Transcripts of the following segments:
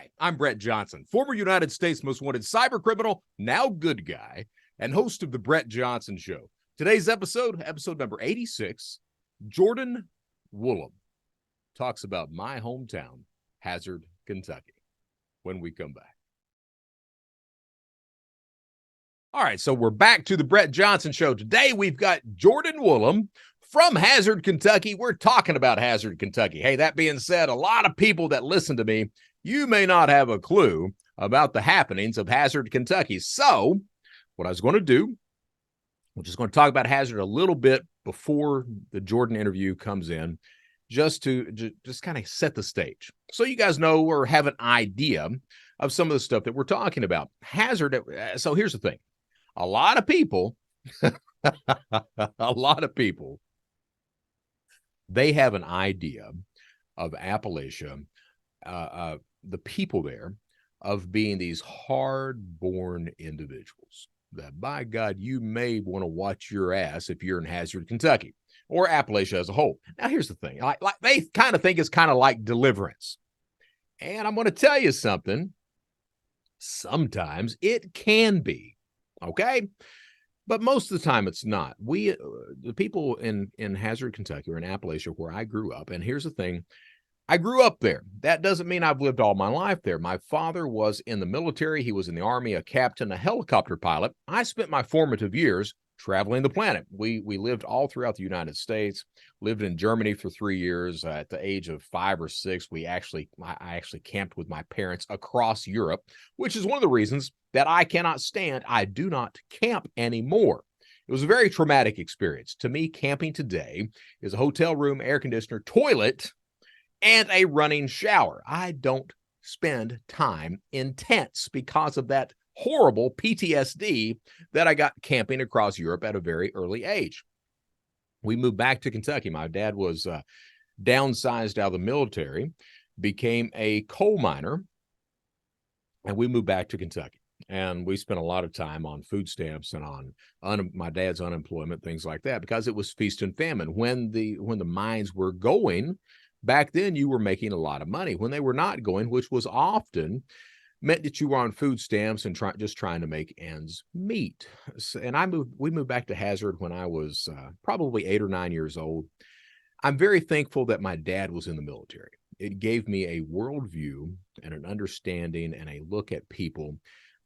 Hi, I'm Brett Johnson, former United States Most Wanted cyber criminal, now good guy, and host of The Brett Johnson Show. Today's episode number 86, Jordan Woolum talks about my hometown, Hazard, Kentucky, when we come back. All right, so we're back to The Brett Johnson Show. Today we've got Jordan Woolum from Hazard, Kentucky. We're talking about Hazard, Kentucky. Hey, that being said, a lot of people that listen to me, you may not have a clue about the happenings of Hazard, Kentucky. So what I was going to do, we're just going to talk about Hazard a little bit before the Jordan interview comes in, just to kind of set the stage. So you guys know or have an idea of some of the stuff that we're talking about. Hazard, so here's the thing. A lot of people, they have an idea of Appalachia, the people there, of being these hard-born individuals that, by God, you may want to watch your ass if you're in Hazard, Kentucky, or Appalachia as a whole. Now, here's the thing. Like they kind of think it's kind of like Deliverance. And I'm going to tell you something. Sometimes it can be, okay? But most of the time it's not. The people in Hazard, Kentucky, or in Appalachia, where I grew up, and here's the thing. I grew up there. That doesn't mean I've lived all my life there. My father was in the military. He was in the Army, a captain, a helicopter pilot. I spent my formative years traveling the planet. We lived all throughout the United States, lived in Germany for 3 years. At the age of 5 or 6, I actually camped with my parents across Europe, which is one of the reasons that I cannot stand. I do not camp anymore. It was a very traumatic experience. To me, camping today is a hotel room, air conditioner, toilet, and a running shower. I don't spend time in tents because of that horrible PTSD that I got camping across Europe at a very early age. We moved back to Kentucky. My dad was downsized out of the military, became a coal miner, and we moved back to Kentucky. And we spent a lot of time on food stamps and on my dad's unemployment, things like that, because it was feast and famine. When the mines were going, back then, you were making a lot of money. When they were not going, which was often, meant that you were on food stamps and just trying to make ends meet. And we moved back to Hazard when I was probably 8 or 9 years old. I'm very thankful that my dad was in the military. It gave me a worldview and an understanding and a look at people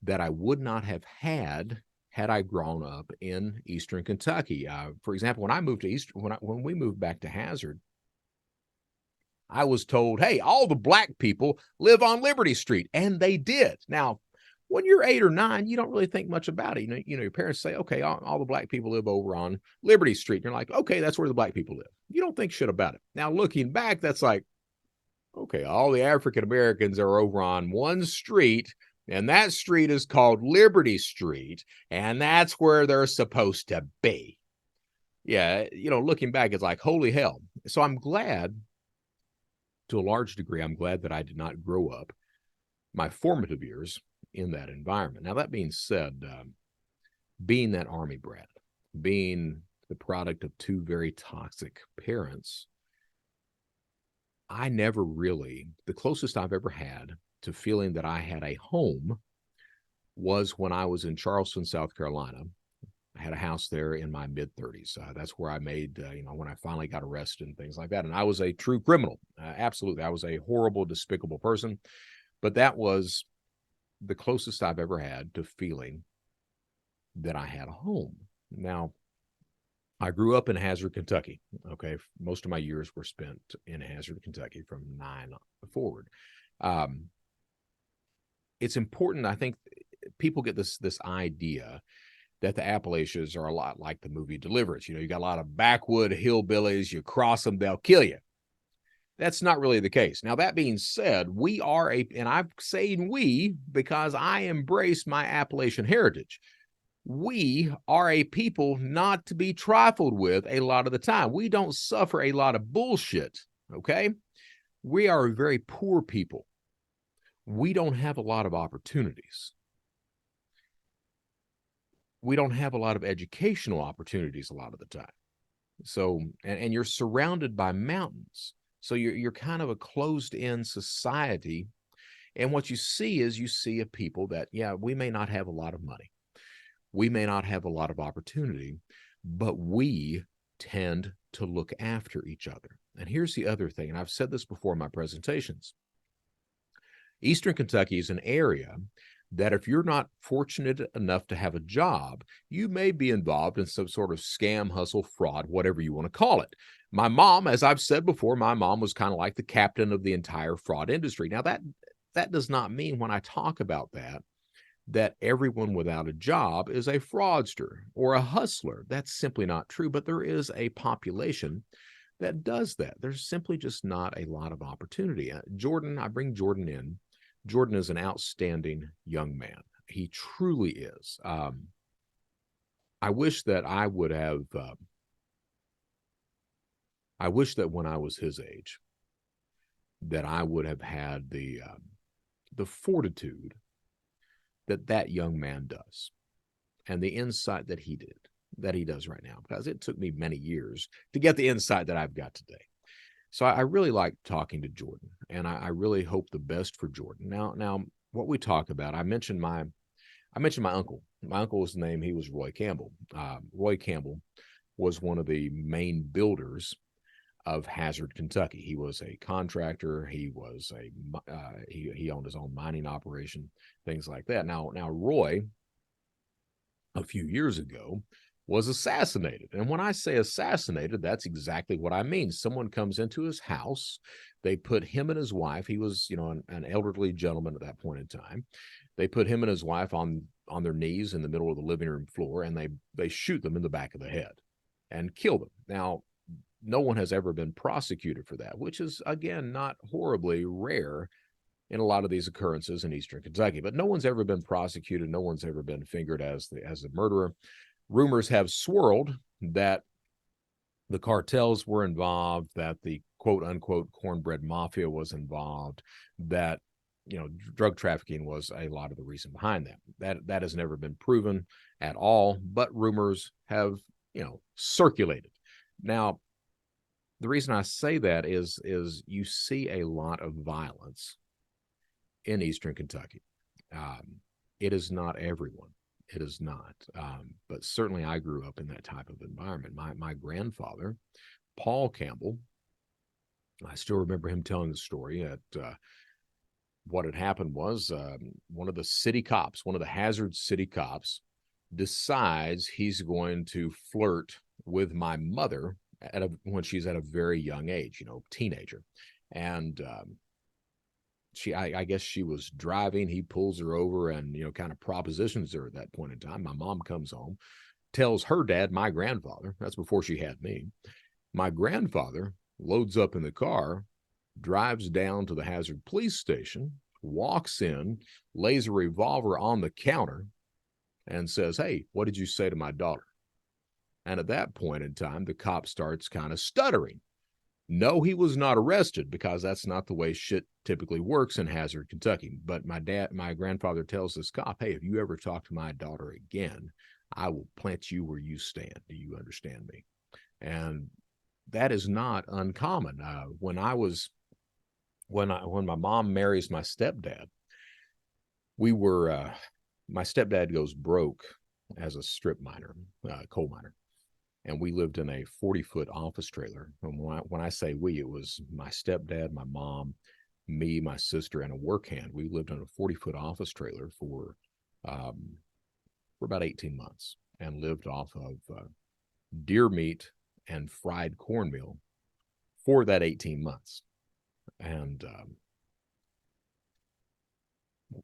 that I would not have had I grown up in Eastern Kentucky. For example, when we moved back to Hazard, I was told, hey, all the black people live on Liberty Street, and they did. Now, when you're 8 or 9, you don't really think much about it. You know, your parents say, okay, all the black people live over on Liberty Street. And you're like, okay, that's where the black people live. You don't think shit about it. Now, looking back, that's like, okay, all the African Americans are over on one street, and that street is called Liberty Street, and that's where they're supposed to be. Yeah, looking back, it's like, holy hell. So I'm glad, to a large degree, I'm glad that I did not grow up my formative years in that environment. Now, that being said, being that Army brat, being the product of 2 very toxic parents, I never really, the closest I've ever had to feeling that I had a home was when I was in Charleston, South Carolina. I had a house there in my mid-30s. That's where I made, when I finally got arrested and things like that. And I was a true criminal. Absolutely. I was a horrible, despicable person. But that was the closest I've ever had to feeling that I had a home. Now, I grew up in Hazard, Kentucky. Okay. Most of my years were spent in Hazard, Kentucky from 9 forward. It's important, I think, people get this idea that the Appalachians are a lot like the movie Deliverance. You got a lot of backwood hillbillies. You cross them, they'll kill you. That's not really the case. Now, that being said, and I'm saying we because I embrace my Appalachian heritage. We are a people not to be trifled with a lot of the time. We don't suffer a lot of bullshit, okay? We are a very poor people. We don't have a lot of opportunities. We don't have a lot of educational opportunities a lot of the time. So, and you're surrounded by mountains. So you're kind of a closed-in society And what you see is you see a people that, yeah, we may not have a lot of money. We may not have a lot of opportunity, but we tend to look after each other. And here's the other thing, and I've said this before in my presentations. Eastern Kentucky is an area that if you're not fortunate enough to have a job, you may be involved in some sort of scam, hustle, fraud, whatever you want to call it. My mom, as I've said before, my mom was kind of like the captain of the entire fraud industry. Now, that does not mean when I talk about that everyone without a job is a fraudster or a hustler. That's simply not true, but there is a population that does that. There's simply just not a lot of opportunity. Jordan, I bring Jordan in. Jordan is an outstanding young man. He truly is. I wish that I would have, I wish that when I was his age, that I would have had the fortitude that young man does, and the insight that he does right now, because it took me many years to get the insight that I've got today. So I really like talking to Jordan, and I really hope the best for Jordan. Now, what we talk about, I mentioned my uncle. My uncle's name, he was Roy Campbell. Roy Campbell was one of the main builders of Hazard, Kentucky. He was a contractor. He was he owned his own mining operation, things like that. Now Roy, a few years ago, was assassinated. And when I say assassinated, that's exactly what I mean. Someone comes into his house. They put him and his wife. He was, an elderly gentleman at that point in time. They put him and his wife on their knees in the middle of the living room floor, and they shoot them in the back of the head and kill them. Now, no one has ever been prosecuted for that, which is, again, not horribly rare in a lot of these occurrences in Eastern Kentucky. But no one's ever been prosecuted. No one's ever been fingered as the murderer. Rumors have swirled that the cartels were involved, that the quote-unquote cornbread mafia was involved, that drug trafficking was a lot of the reason behind that. That has never been proven at all, but rumors have, circulated. Now, the reason I say that is you see a lot of violence in Eastern Kentucky. It is not everyone. It is not. But certainly I grew up in that type of environment. My grandfather, Paul Campbell, I still remember him telling the story at what had happened was one of the city cops, one of the Hazard city cops, decides he's going to flirt with my mother when she's at a very young age, teenager. And I guess she was driving. He pulls her over and, kind of propositions her at that point in time. My mom comes home, tells her dad, my grandfather, that's before she had me. My grandfather loads up in the car, drives down to the Hazard police station, walks in, lays a revolver on the counter, and says, "Hey, what did you say to my daughter?" And at that point in time, the cop starts kind of stuttering. No, he was not arrested, because that's not the way shit typically works in Hazard, Kentucky. But my grandfather tells this cop, "Hey, if you ever talk to my daughter again, I will plant you where you stand. Do you understand me?" And that is not uncommon. When my mom marries my stepdad, my stepdad goes broke as a strip miner, coal miner. And we lived in a 40-foot office trailer. And when I say we, it was my stepdad, my mom, me, my sister, and a work hand. We lived in a 40-foot office trailer for about 18 months and lived off of deer meat and fried cornmeal for that 18 months. And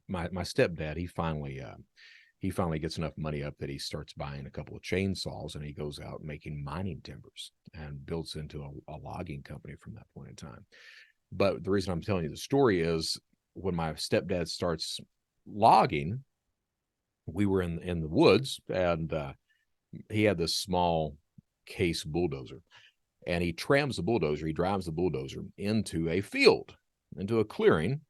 my stepdad, he finally gets enough money up that he starts buying a couple of chainsaws, and he goes out making mining timbers and builds into a logging company from that point in time. But the reason I'm telling you the story is when my stepdad starts logging, we were in the woods, and he had this small case bulldozer, and he drives the bulldozer into a field, into a clearing.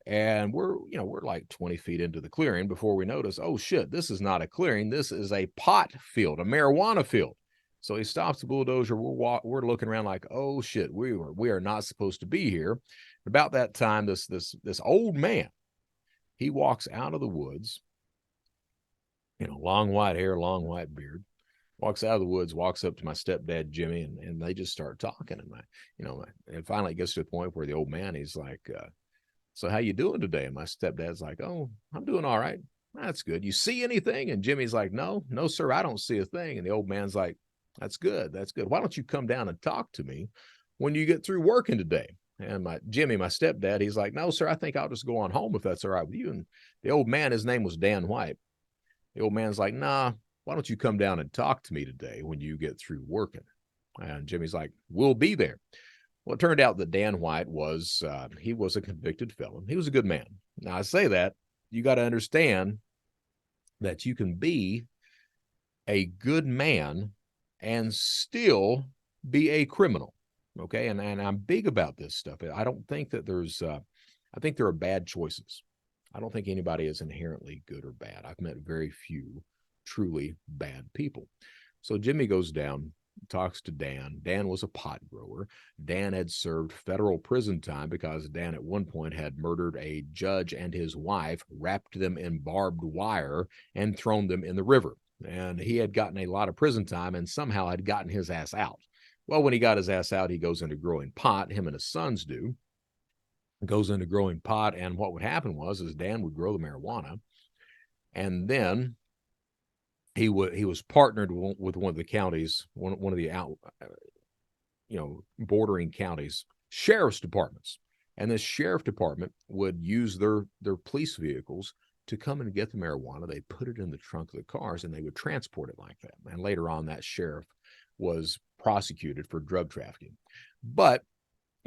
And we're like 20 feet into the clearing before we notice, oh shit, this is not a clearing. This is a pot field, a marijuana field. So he stops the bulldozer. We're looking around like, oh shit, we are not supposed to be here. About that time, this old man He walks out of the woods, long white hair, long white beard, walks out of the woods, walks up to my stepdad, Jimmy, and they just start talking. And finally it gets to the point where the old man, he's like, so how you doing today? And my stepdad's like, oh, I'm doing all right. That's good. You see anything? And Jimmy's like, no, sir, I don't see a thing. And the old man's like, that's good. That's good. Why don't you come down and talk to me when you get through working today? And Jimmy, my stepdad, he's like, no, sir, I think I'll just go on home if that's all right with you. And the old man, his name was Dan White. The old man's like, nah, why don't you come down and talk to me today when you get through working? And Jimmy's like, we'll be there. Well, it turned out that Dan White was, he was a convicted felon. He was a good man. Now, I say that, you got to understand that you can be a good man and still be a criminal. Okay. And I'm big about this stuff. I don't think that I think there are bad choices. I don't think anybody is inherently good or bad. I've met very few truly bad people. So Jimmy goes down, talks to Dan. Dan was a pot grower. Dan had served federal prison time because Dan at one point had murdered a judge and his wife, wrapped them in barbed wire, and thrown them in the river. And he had gotten a lot of prison time and somehow had gotten his ass out. Well, when he got his ass out, he goes into growing pot. Him and his sons do. Goes into growing pot. And what would happen is Dan would grow the marijuana. And then he was partnered with one of the counties, one of the bordering counties, sheriff's departments. And this sheriff department would use their police vehicles to come and get the marijuana. They put it in the trunk of the cars and they would transport it like that. And later on, that sheriff was prosecuted for drug trafficking. But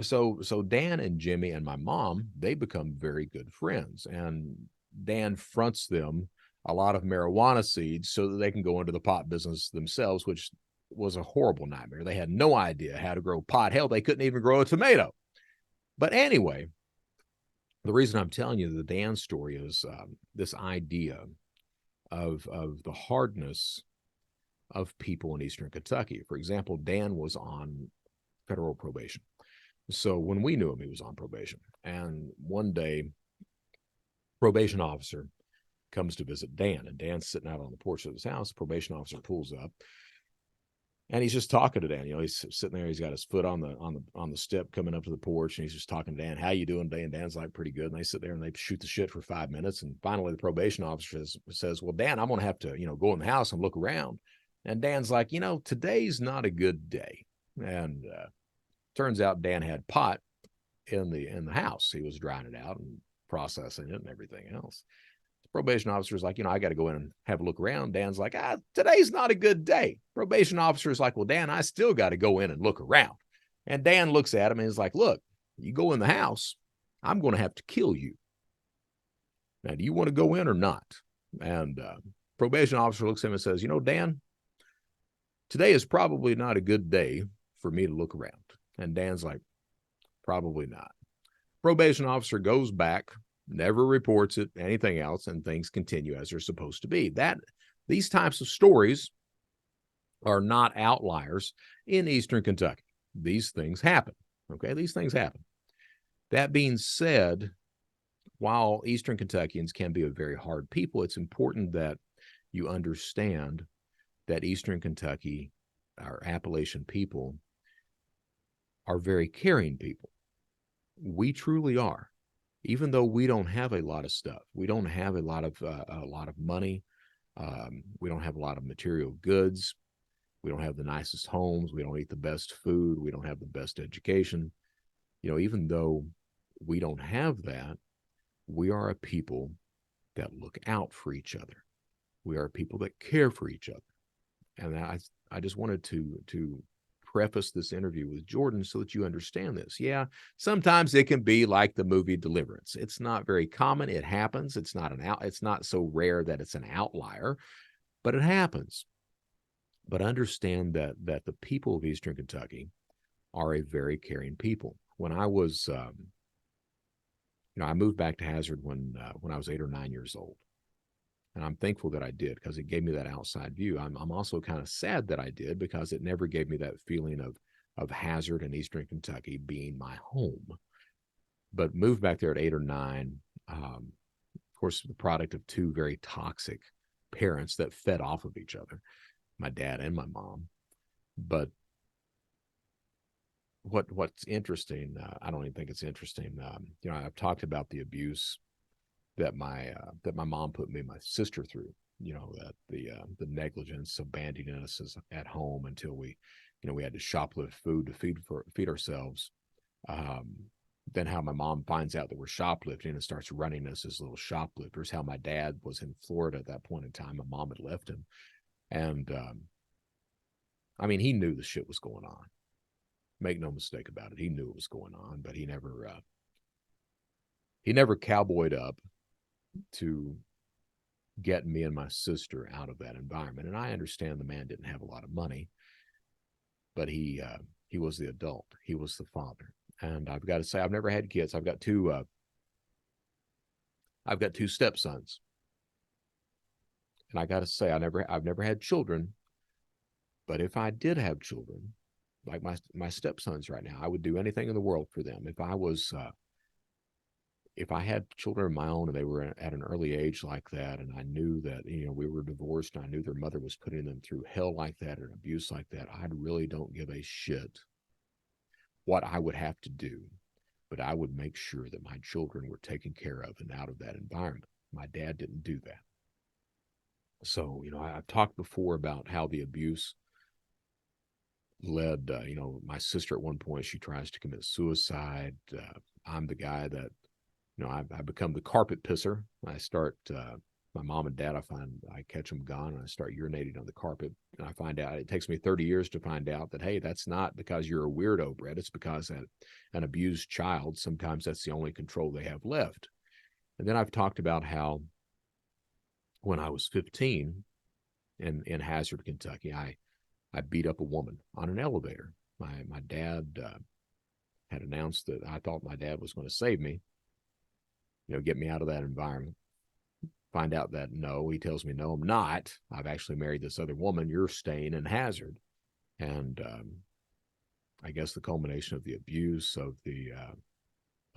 so Dan and Jimmy and my mom, they become very good friends. And Dan fronts them a lot of marijuana seeds so that they can go into the pot business themselves, which was a horrible nightmare. They had no idea how to grow pot. Hell, they couldn't even grow a tomato. But anyway, the reason I'm telling you the Dan story is this idea of the hardness of people in Eastern Kentucky. For example, Dan was on federal probation. So when we knew him, he was on probation. And one day, probation officer comes to visit Dan, and Dan's sitting out on the porch of his house. The probation officer pulls up, and he's just talking to Dan. He's sitting there. He's got his foot on the step coming up to the porch, and he's just talking to Dan. How you doing, Dan? And Dan's like, pretty good. And they sit there and they shoot the shit for 5 minutes. And finally, the probation officer says, well, Dan, I'm going to have to, go in the house and look around. And Dan's like, today's not a good day. And turns out Dan had pot in the house. He was drying it out and processing it and everything else. The probation officer is like, I got to go in and have a look around. Dan's like, today's not a good day. Probation officer is like, well, Dan, I still got to go in and look around. And Dan looks at him and is like, look, you go in the house, I'm going to have to kill you. Now, do you want to go in or not? And probation officer looks at him and says, Dan, today is probably not a good day for me to look around. And Dan's like, probably not. Probation officer goes back, never reports it, anything else, and things continue as they're supposed to be. These types of stories are not outliers in Eastern Kentucky. These things happen. Okay, these things happen. That being said, while Eastern Kentuckians can be a very hard people, it's important that you understand that Eastern Kentucky, our Appalachian people, are very caring people. We truly are. Even though we don't have a lot of stuff, we don't have a lot of money, we don't have a lot of material goods, we don't have the nicest homes, we don't eat the best food, we don't have the best education. Even though we don't have that, we are a people that look out for each other. We are people that care for each other. And I just wanted to preface this interview with Jordan so that you understand this. Yeah, sometimes it can be like the movie Deliverance. It's not very common. It happens. It's not so rare that it's an outlier, but it happens. But understand that the people of Eastern Kentucky are a very caring people. When I was, I moved back to Hazard when I was 8 or 9 years old. And I'm thankful that I did because it gave me that outside view. I'm also kind of sad that I did because it never gave me that feeling of Hazard and Eastern Kentucky being my home. But moved back there at 8 or 9. Of course, the product of two very toxic parents that fed off of each other, my dad and my mom. But what's interesting, I don't even think it's interesting. I've talked about the abuse that my mom put me and my sister through. That the negligence, abandoning us at home until we had to shoplift food to feed ourselves. Then how my mom finds out that we're shoplifting and starts running us as little shoplifters. How my dad was in Florida at that point in time. My mom had left him, and I mean, he knew the shit was going on. Make no mistake about it. He knew it was going on, but he never cowboyed up to get me and my sister out of that environment. And I understand the man didn't have a lot of money, but he was the adult. He was the father. And I've got to say, I've never had kids. I've got two stepsons. And I got to say, I've never had children, but if I did have children, like my stepsons right now, I would do anything in the world for them. If I had children of my own and they were at an early age like that, and I knew that, we were divorced, and I knew their mother was putting them through hell like that or abuse like that, I really don't give a shit what I would have to do, but I would make sure that my children were taken care of and out of that environment. My dad didn't do that. So, I've talked before about how the abuse led, my sister at one point, she tries to commit suicide. I'm the guy that, I become the carpet pisser. I start, my mom and dad, I catch them gone, and I start urinating on the carpet. And I find out, it takes me 30 years to find out that, hey, that's not because you're a weirdo, Brett. It's because an abused child, sometimes that's the only control they have left. And then I've talked about how when I was 15 in Hazard, Kentucky, I beat up a woman on an elevator. My dad had announced that I thought my dad was going to save me, get me out of that environment. Find out that no, he tells me, no, I'm not. I've actually married this other woman. You're staying in Hazard. And I guess the culmination of the abuse of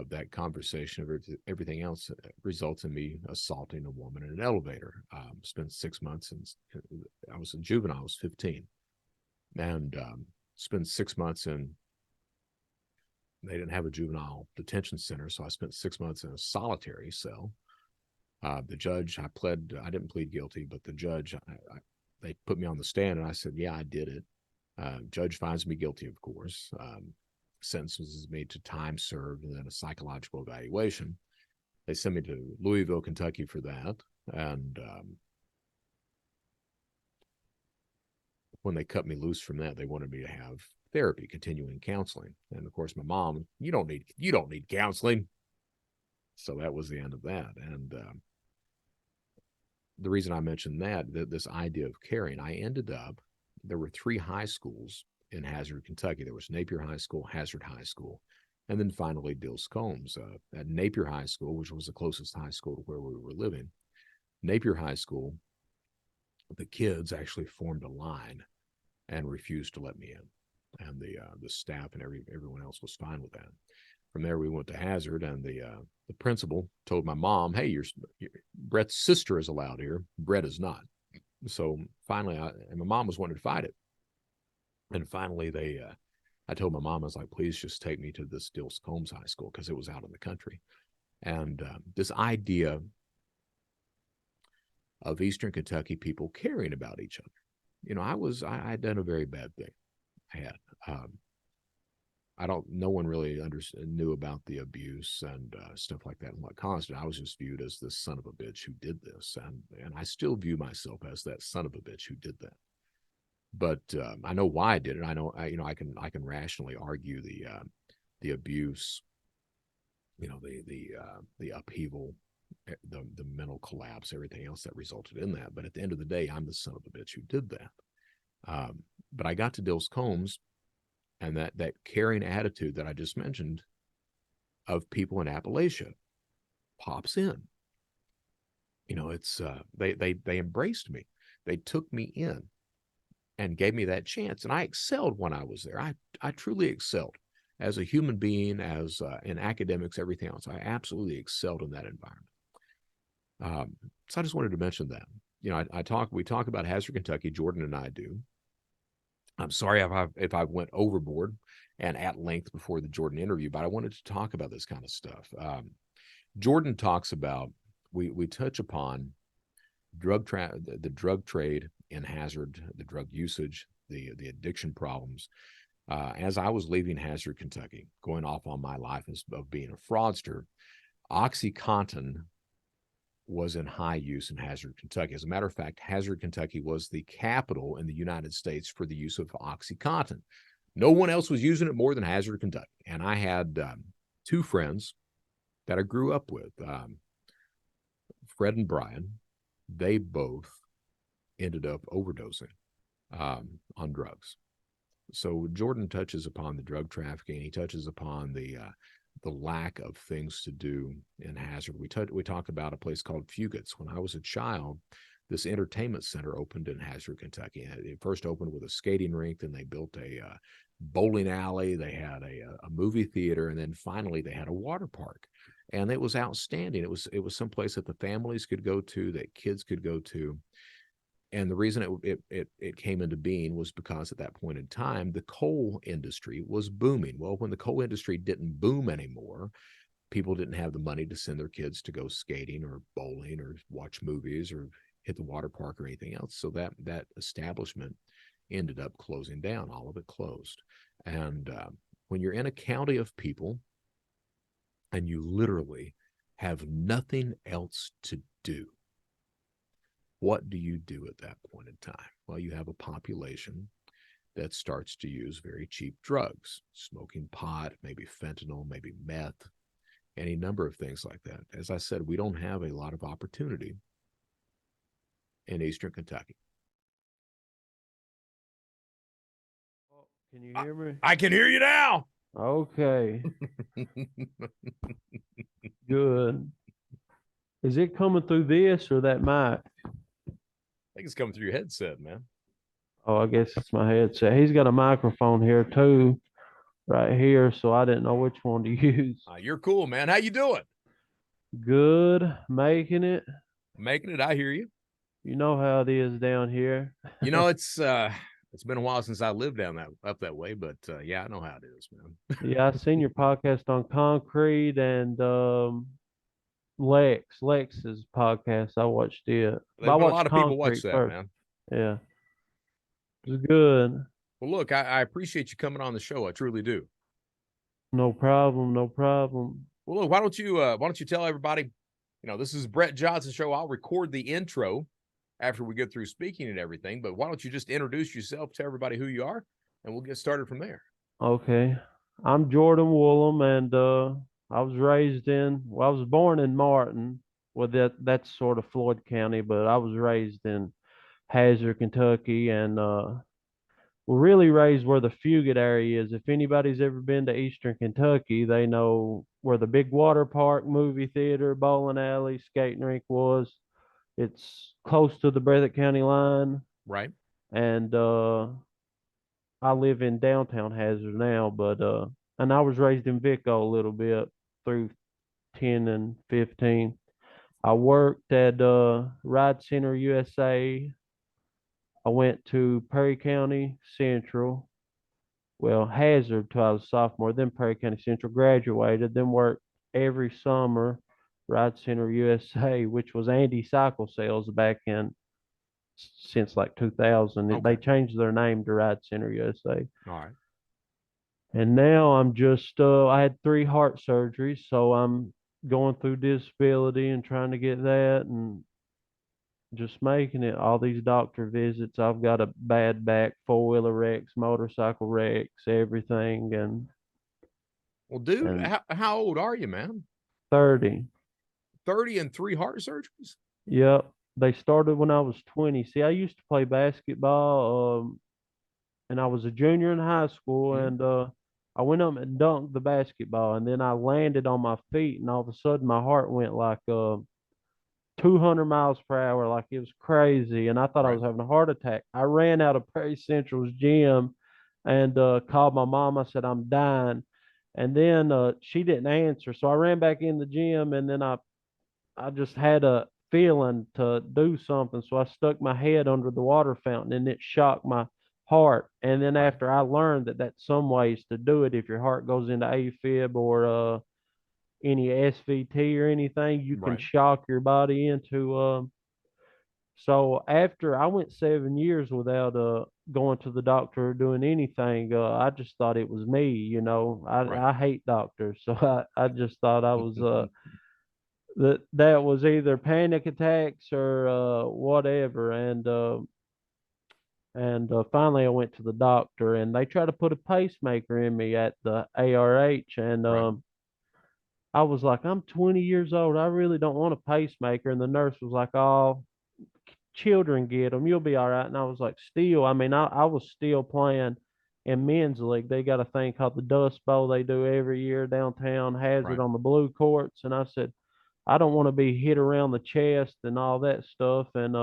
that conversation, of everything else, results in me assaulting a woman in an elevator. Spent 6 months, and I was a juvenile. I was 15, and spent 6 months in. They didn't have a juvenile detention center, so I spent 6 months in a solitary cell. The judge, I didn't plead guilty, but the judge, they put me on the stand, and I said, yeah, I did it. Judge finds me guilty, of course. Sentences me to time served and then a psychological evaluation. They sent me to Louisville, Kentucky for that. And when they cut me loose from that, they wanted me to have therapy, continuing counseling. And of course, my mom, you don't need counseling. So that was the end of that. And the reason I mentioned this idea of caring, there were 3 high schools in Hazard, Kentucky. There was Napier High School, Hazard High School, and then finally Dills-Combs. At Napier High School, which was the closest high school to where we were living, Napier High School, the kids actually formed a line and refused to let me in. And the staff and everyone else was fine with that. From there, we went to Hazard, and the principal told my mom, hey, Brett's sister is allowed here. Brett is not. So finally, and my mom was wanting to fight it. And finally, I told my mom, I was like, please just take me to this Dills-Combs High School, because it was out in the country. And this idea of Eastern Kentucky people caring about each other. I had done a very bad thing. I had. No one really knew about the abuse and stuff like that and what caused it. I was just viewed as this son of a bitch who did this. And I still view myself as that son of a bitch who did that. But I know why I did it. I know, I can rationally argue the abuse, the upheaval, the mental collapse, everything else that resulted in that. But at the end of the day, I'm the son of a bitch who did that. But I got to Dills-Combs, and that caring attitude that I just mentioned of people in Appalachia pops in. It's they embraced me. They took me in and gave me that chance. And I excelled when I was there. I truly excelled as a human being, as in academics, everything else. I absolutely excelled in that environment. So I just wanted to mention that. We talk about Hazard, Kentucky. Jordan and I do. I'm sorry if I went overboard and at length before the Jordan interview, but I wanted to talk about this kind of stuff. Jordan talks about we touch upon the drug trade in Hazard, the drug usage, the addiction problems. As I was leaving Hazard, Kentucky, going off on my life of being a fraudster, OxyContin was in high use in Hazard, Kentucky. As a matter of fact, Hazard, Kentucky was the capital in the United States for the use of OxyContin. No one else was using it more than Hazard, Kentucky. And I had two friends that I grew up with, Fred and Brian. They both ended up overdosing on drugs. So Jordan touches upon the drug trafficking. He touches upon the lack of things to do in Hazard. We talk about a place called Fugates. When I was a child, this entertainment center opened in Hazard, Kentucky. It first opened with a skating rink, then they built a bowling alley. They had a movie theater, and then finally they had a water park. And it was outstanding. It was someplace that the families could go to, that kids could go to. And the reason it came into being was because at that point in time, the coal industry was booming. Well, when the coal industry didn't boom anymore, people didn't have the money to send their kids to go skating or bowling or watch movies or hit the water park or anything else. So that establishment ended up closing down. All of it closed. And when you're in a county of people and you literally have nothing else to do, what do you do at that point in time? Well, you have a population that starts to use very cheap drugs, smoking pot, maybe fentanyl, maybe meth, any number of things like that. As I said, we don't have a lot of opportunity in Eastern Kentucky. Can you hear me? I can hear you now. Okay. Good. Is it coming through this or that mic? I think it's coming through your headset, man. Oh, I guess it's my headset. He's got a microphone here too, right here, so I didn't know which one to use. You're cool, man. How you doing? Good, making it. Making it. I hear you. You know how it is down here. It's been a while since I lived up that way, but yeah, I know how it is, man. Yeah, I seen your podcast on concrete and Lex's podcast. I watched it. But a lot of people watch that, first. man. Yeah, it was good. Well, look, I appreciate you coming on the show. I truly do. No problem. No problem. Well, look, why don't you tell everybody, this is Brett Johnson's show. I'll record the intro after we get through speaking and everything, but why don't you just introduce yourself to everybody who you are, and we'll get started from there. Okay. I'm Jordan Woolum, and I was born in Martin. Well, that's sort of Floyd County, but I was raised in Hazard, Kentucky, and we're really raised where the Fugate area is. If anybody's ever been to Eastern Kentucky, they know where the big water park, movie theater, bowling alley, skating rink was. It's close to the Breathitt County line. Right. And I live in downtown Hazard now, but and I was raised in Vico a little bit through 10 and 15. I worked at Ride Center USA. I went to Perry County Central, well, Hazard till I was a sophomore, then Perry County Central, graduated, then worked every summer, Ride Center USA, which was Andy Cycle Sales back in since like 2000. Okay. They changed their name to Ride Center USA. All right. And now I'm just, I had 3 heart surgeries, so I'm going through disability and trying to get that and just making it. All these doctor visits. I've got a bad back, 4-wheeler wrecks, motorcycle wrecks, everything. Well, dude, how old are you, man? 30. 30 and 3 heart surgeries? Yep. They started when I was 20. See, I used to play basketball, and I was a junior in high school, Mhm. and I went up and dunked the basketball, and then I landed on my feet, and all of a sudden my heart went like 200 miles per hour, like it was crazy, and I thought I was having a heart attack. I ran out of Perry Central's gym and called my mom. I said, I'm dying. And then she didn't answer. So I ran back in the gym, and then I just had a feeling to do something. So I stuck my head under the water fountain and it shocked my heart. And then Right. after I learned that that's some ways to do it, if your heart goes into AFib or any SVT or anything, you can Right. shock your body into. So after I went 7 years without going to the doctor or doing anything, I just thought it was me. Right. I hate doctors, so I just thought I was that was either panic attacks or whatever. And finally I went to the doctor and they tried to put a pacemaker in me at the ARH. And Right. I was like, I'm 20 years old. I really don't want a pacemaker. And the nurse was like, oh, children get them. You'll be all right. And I was like, still, I mean, I was still playing in men's league. They got a thing called the Dust Bowl they do every year downtown, has it Right. on the blue courts. And I said, I don't want to be hit around the chest and all that stuff. And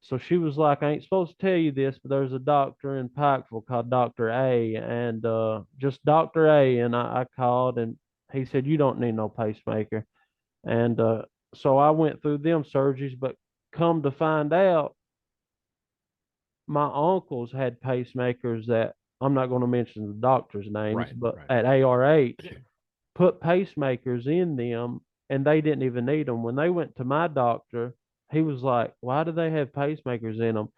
so she was like, I ain't supposed to tell you this, but there's a doctor in Pikeville called Dr. A, and just Dr. A. And I called, and he said, you don't need no pacemaker. And so I went through them surgeries, but come to find out, my uncles had pacemakers that I'm not going to mention the doctors' names, Right. but Right. at ARH put pacemakers in them and they didn't even need them. When they went to my doctor, he was like, why do they have pacemakers in them?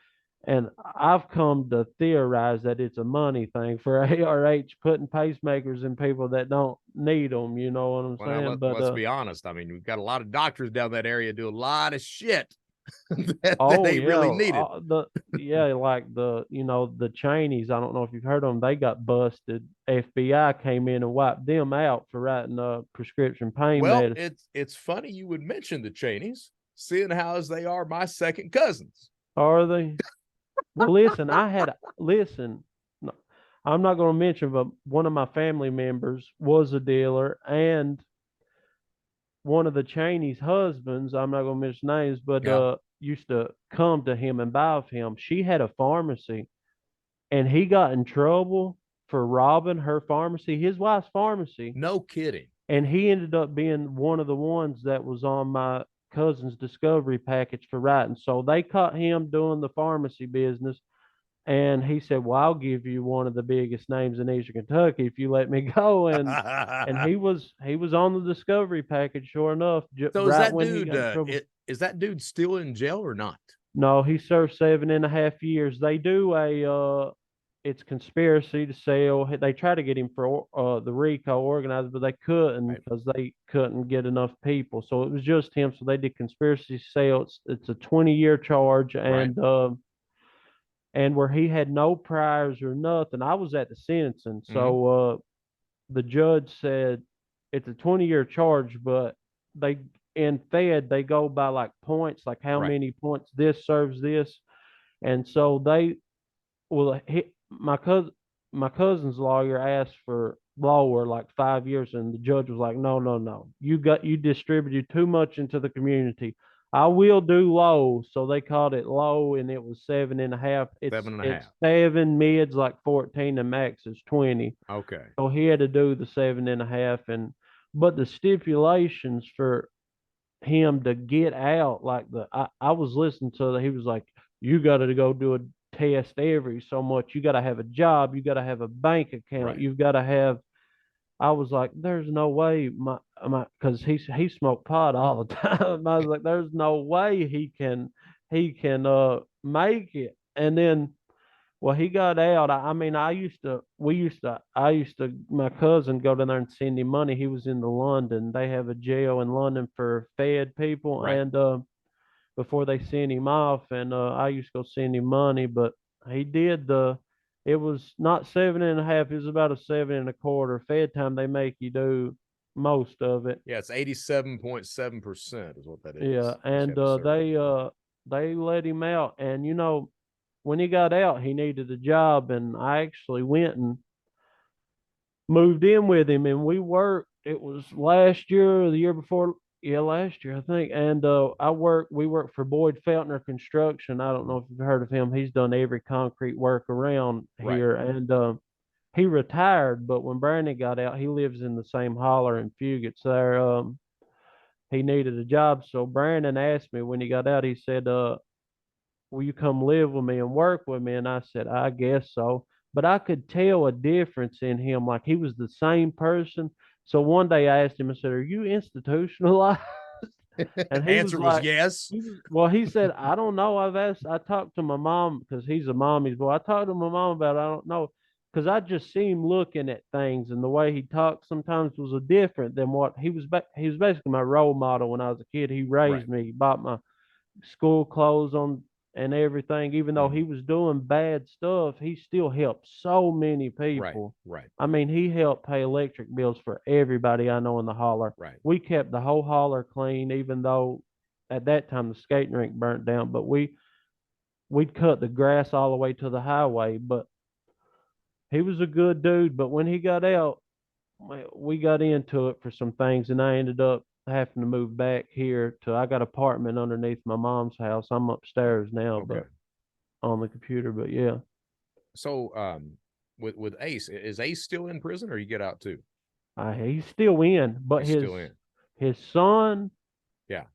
And I've come to theorize that it's a money thing for ARH putting pacemakers in people that don't need them. You know what I'm Well, now saying? But let's be honest. I mean, we've got a lot of doctors down that area do a lot of shit that oh ain't yeah, really needed. like the Cheneys. I don't know if you've heard of them. They got busted. FBI came in and wiped them out for writing prescription pain Well, medicine. it's funny you would mention the Cheneys, seeing how as they are my second cousins. Are they? Well, listen, listen. No, I'm not going to mention, but one of my family members was a dealer, and one of the Cheney's husbands. I'm not going to mention names, but Yeah. used to come to him and buy of him. She had a pharmacy, and he got in trouble for robbing her pharmacy, his wife's pharmacy, No kidding. and he ended up being one of the ones that was on my cousin's discovery package for writing. So they caught him doing the pharmacy business, and he said, "Well, I'll give you one of the biggest names in Eastern Kentucky if you let me go." And he was on the discovery package, sure enough, So is right that when he dude got in trouble. is that dude still in jail or not? No, he served 7.5 years. They do it's conspiracy to sell. They try to get him for the RICO organized, but they couldn't Right. because they couldn't get enough people. So it was just him. So they did conspiracy to sell. It's a 20-year charge, Right. and where he had no priors or nothing. I was at the sentencing, Mm-hmm. so the judge said it's a 20-year charge, but they in Fed they go by like points, like how Right. many points this serves this, and so they well my cousin's lawyer asked for lower like 5 years, and the judge was like, no, no, no, you distributed too much into the community. I will do low, so they called it low, and it was 7.5. it's Seven and a it's half. seven, mids like 14, and max is 20. Okay. So he had to do the 7.5. And but the stipulations for him to get out, like I was listening to he was like, you got to go do a test every so much. You got to have a job. You got to have a bank account. Right. You've got to have. I was like, there's no way because he smoked pot all the time. I was like, there's no way he can make it. And then well, he got out. I mean, my cousin go down there and send him money. He was in the London. They have a jail in London for Fed people, Right. and before they send him off, and I used to go send him money, but he did it was not 7.5, it was about a 7.25. Fed time they make you do most of it. Yeah, it's 87.7% is what that Yeah, is. You and had to serve. they let him out, and when he got out, he needed a job, and I actually went and moved in with him, and we worked. It was last year or the year before. Yeah, last year I think. And we worked for Boyd Feltner Construction. I don't know if you've heard of him. He's done every concrete work around Right. here, and he retired. But when Brandon got out, he lives in the same holler in Fugits there. he needed a job. So Brandon asked me when he got out, he said, will you come live with me and work with me? And I said, I guess so. But I could tell a difference in him. Like he was the same person. So one day I asked him, I said, are you institutionalized? And he was Answer was like, yes. well, he said, I don't know. I talked to my mom because he's a mommy's boy. I talked to my mom about it. I don't know. Because I just see him looking at things and the way he talked sometimes was a different than what he was. He was basically my role model when I was a kid. He Right. raised me, he bought my school clothes on and everything. Even though he Mhm. was doing bad stuff, he still helped so many Right. people. Right. I mean, he helped pay electric bills for everybody I know in the holler. Right. We kept the whole holler clean, even though at that time the skating rink burnt down. But we'd cut the grass all the way to the highway. But he was a good dude. But when he got out, we got into it for some things, and I ended up having to move back here to. I got an apartment underneath my mom's house. I'm upstairs now, Okay. but on the computer. But yeah, So, with Ace, is Ace still in prison, or you get out too? he's still in, but He's still in. his son, Yeah.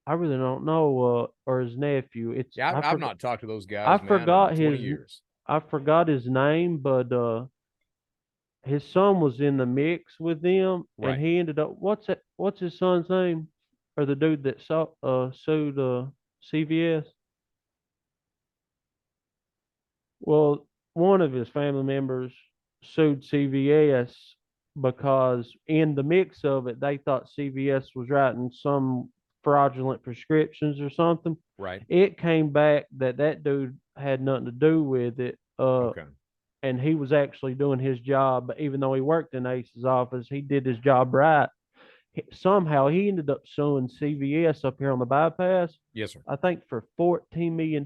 I really don't know, or his nephew. It's Yeah. I've not talked to those I guys, man, in forgot 20 his years. I forgot his name, but his son was in the mix with them, and Right. he ended up. What's his son's name? Or the dude that sued CVS? Well, one of his family members sued CVS because in the mix of it, they thought CVS was writing some fraudulent prescriptions or something. Right. It came back that that dude had nothing to do with it. Okay. And he was actually doing his job. But even though he worked in Ace's office, he did his job right. Somehow he ended up suing CVS up here on the bypass, Yes, sir. I think for $14 million.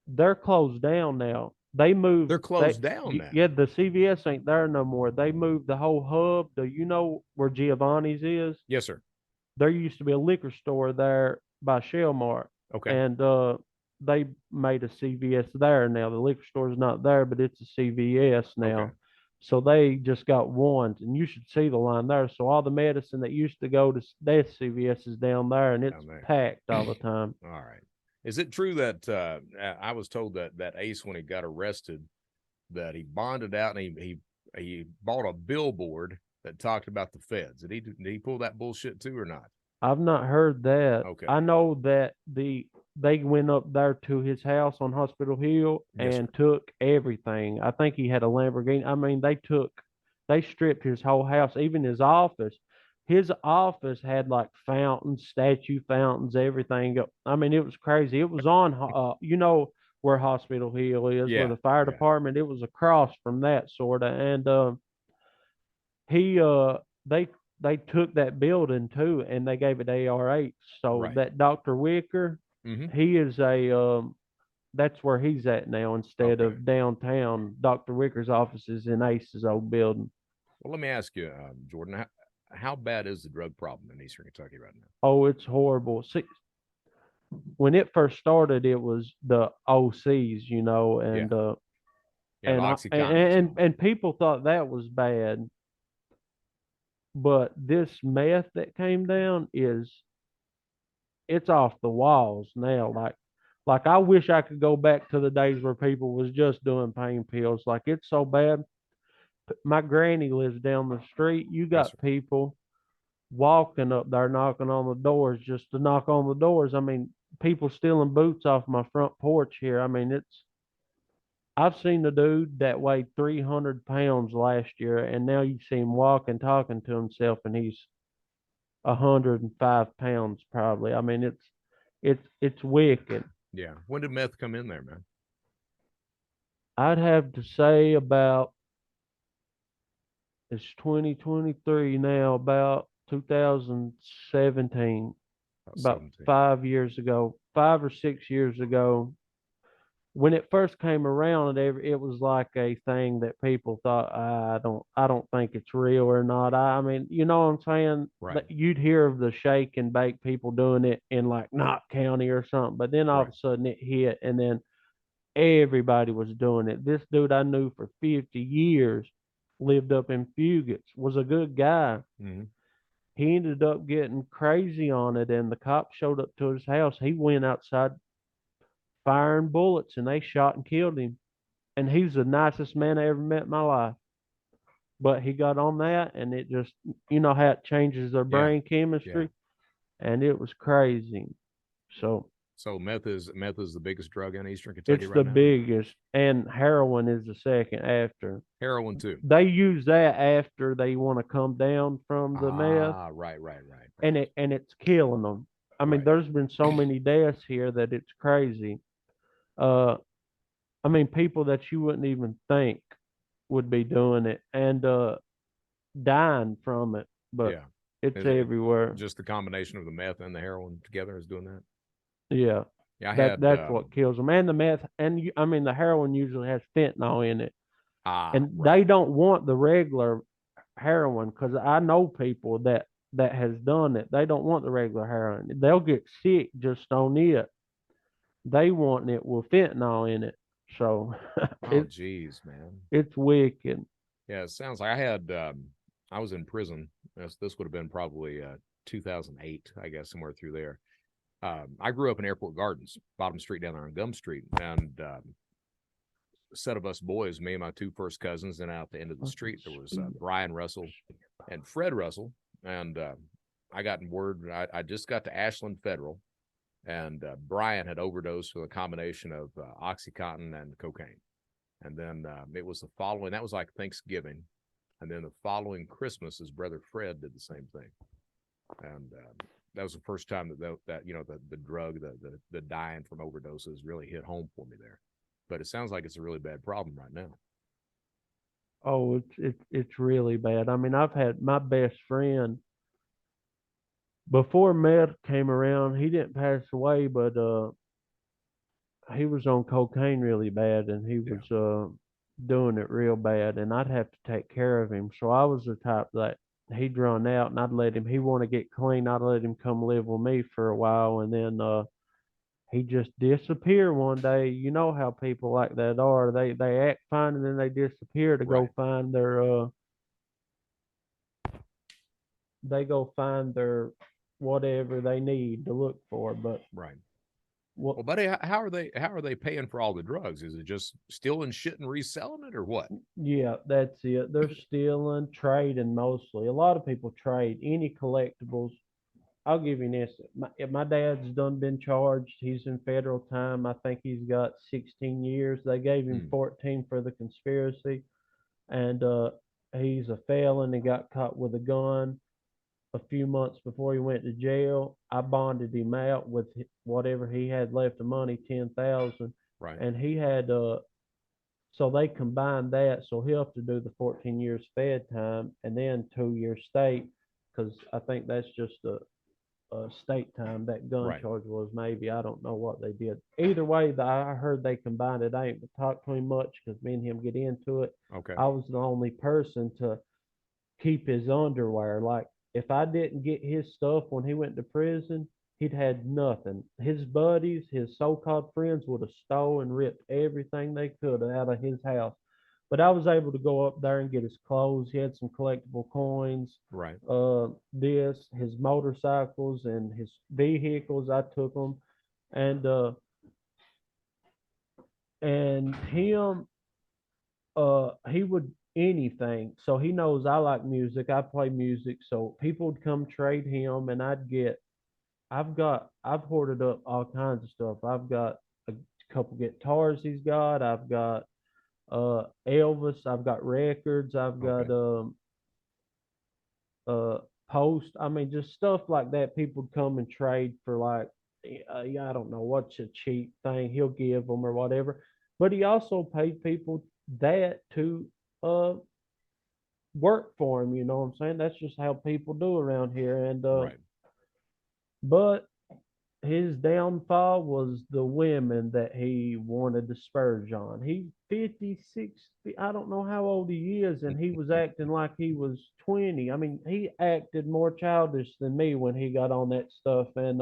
They're closed down now. They moved They're closed down yeah, now. the CVS ain't there no more. They moved the whole hub. Do you know where Giovanni's is? Yes, sir. There used to be a liquor store there by Shellmart, Okay. and they made a CVS there now. The liquor store is not there, but it's a CVS Okay. now. So they just got ones, and you should see the line there. So all the medicine that used to go to that CVS is down there, and it's Down there. packed all the time. All right. Is it true that I was told that Ace, when he got arrested, that he bonded out and he bought a billboard that talked about the feds? Did he pull that bullshit too or not? I've not heard that. Okay. I know that they went up there to his house on Hospital Hill Yes, sir. and took everything. I think he had a Lamborghini. I mean, they stripped his whole house, even his office. His office had like fountains, statue fountains, everything. I mean, it was crazy. It was on, where Hospital Hill is, where Yeah. the fire Yeah. department. It was across from that sort of, and he they they took that building too and they gave it ARH. So Right. that Dr. Wicker, Mm-hmm. he is a that's where he's at now instead Okay. of downtown. Dr. Wicker's office is in Ace's old building. Well, let me ask you, Jordan, how bad is the drug problem in Eastern Kentucky right now? Oh, it's horrible. See, when it first started, it was the OCs, Yeah. and Yeah. The OxyContins and all that. and people thought that was bad, but this meth that came down is it's off the walls now. Like I wish I could go back to the days where people was just doing pain pills. Like it's so bad. My granny lives down the street. You Yes, sir. got people walking up there knocking on the doors just to knock on the doors. I mean, people stealing boots off my front porch here. I mean, it's I've seen the dude that weighed 300 pounds last year, and now you see him walking, talking to himself, and he's 105 pounds probably. I mean, it's wicked. Yeah. When did meth come in there, man? I'd have to say about it's 2023 now, about 2017, About about 17. 5 years ago, 5 or 6 years ago. When it first came around, it was like a thing that people thought, I don't think it's real or not. I mean, you know what I'm saying? Right. That you'd hear of the shake and bake people doing it in like Knott County or something, but then all of Right. a sudden it hit, and then everybody was doing it. This dude I knew for 50 years lived up in Fugits, was a good guy. Mm-hmm. He ended up getting crazy on it, and the cops showed up to his house. He went outside firing bullets, and they shot and killed him. And he was the nicest man I ever met in my life. But he got on that, and it just, you know how it changes their Yeah, brain yeah. chemistry, and it was crazy. So So meth is the biggest drug in Eastern Kentucky it's right the now. biggest, and heroin is the second after. Heroin too. They use that after they want to come down from the meth, Ah, right, and it's killing them. I mean, right. there's been so many deaths here that it's crazy. Uh, I mean, people that you wouldn't even think would be doing it and dying from it, but Yeah. it's Is it everywhere. just the combination of the meth and the heroin together is doing that? Yeah, Yeah, I that had that's what kills them. And the meth, and I mean, the heroin usually has fentanyl in it, and right. they don't want the regular heroin because I know people that has done it. They don't want the regular heroin. They'll get sick just on it. They want it with fentanyl in it. So Oh, it's geez, man. it's wicked. Yeah, it sounds like I was in prison. This would have been probably 2008, I guess, somewhere through there. I grew up in Airport Gardens, Bottom Street down there on Gum Street, and a set of us boys, me and my two first cousins, and out the end of the street there was Brian Russell and Fred Russell, and I got word. I just got to Ashland Federal, and Brian had overdosed with a combination of OxyContin and cocaine. And then it was the following. That was like Thanksgiving, and then the following Christmas, his brother Fred did the same thing, and that was the first time that the drug, the dying from overdoses really hit home for me there. But it sounds like it's a really bad problem right now. Oh, it's really bad. I mean, I've had my best friend before meth came around. He didn't pass away, but he was on cocaine really bad, and he Yeah, was doing it real bad, and I'd have to take care of him. So I was the type that he'd run out, and I'd let him. He want to get clean. I'd let him come live with me for a while, and then he just disappear one day. You know how people like that are. They act fine and then they disappear to right, go find their they go find their whatever they need to look for. But right. what? Well, buddy, how are they paying for all the drugs? Is it just stealing shit and reselling it, or what? Yeah, that's it. They're stealing, trading mostly. A lot of people trade any collectibles. I'll give you an instant. My dad's done been charged. He's in federal time. I think he's got 16 years. They gave him Hmm. 14 for the conspiracy, and he's a felon and got caught with a gun a few months before he went to jail. I bonded him out with whatever he had left of money, 10,000, Right, and he had so they combined that, so he'll have to do the 14 years fed time and then 2 years state, because I think that's just a state time. That gun right. charge was maybe, I don't know what they did. Either way, I heard they combined it. I ain't talked to him much because me and him get into it. Okay, I was the only person to keep his underwear. Like if I didn't get his stuff when he went to prison, he'd had nothing. His buddies, his so-called friends, would have stole and ripped everything they could out of his house. But I was able to go up there and get his clothes. He had some collectible coins, right, his motorcycles and his vehicles. I took them, and him, he would anything. So he knows I like music. I play music. So people would come trade him, and I've hoarded up all kinds of stuff. I've got a couple guitars he's got. I've got Elvis. I've got records. I've got okay, uh post. I mean, just stuff like that. People would come and trade for like, yeah, I don't know what's a cheap thing he'll give them or whatever. But he also paid people that to uh work for him. You know what I'm saying? That's just how people do around here. And right. but his downfall was the women that he wanted to spurge on. He 56, I don't know how old he is, and he was acting like he was 20. I mean, he acted more childish than me when he got on that stuff and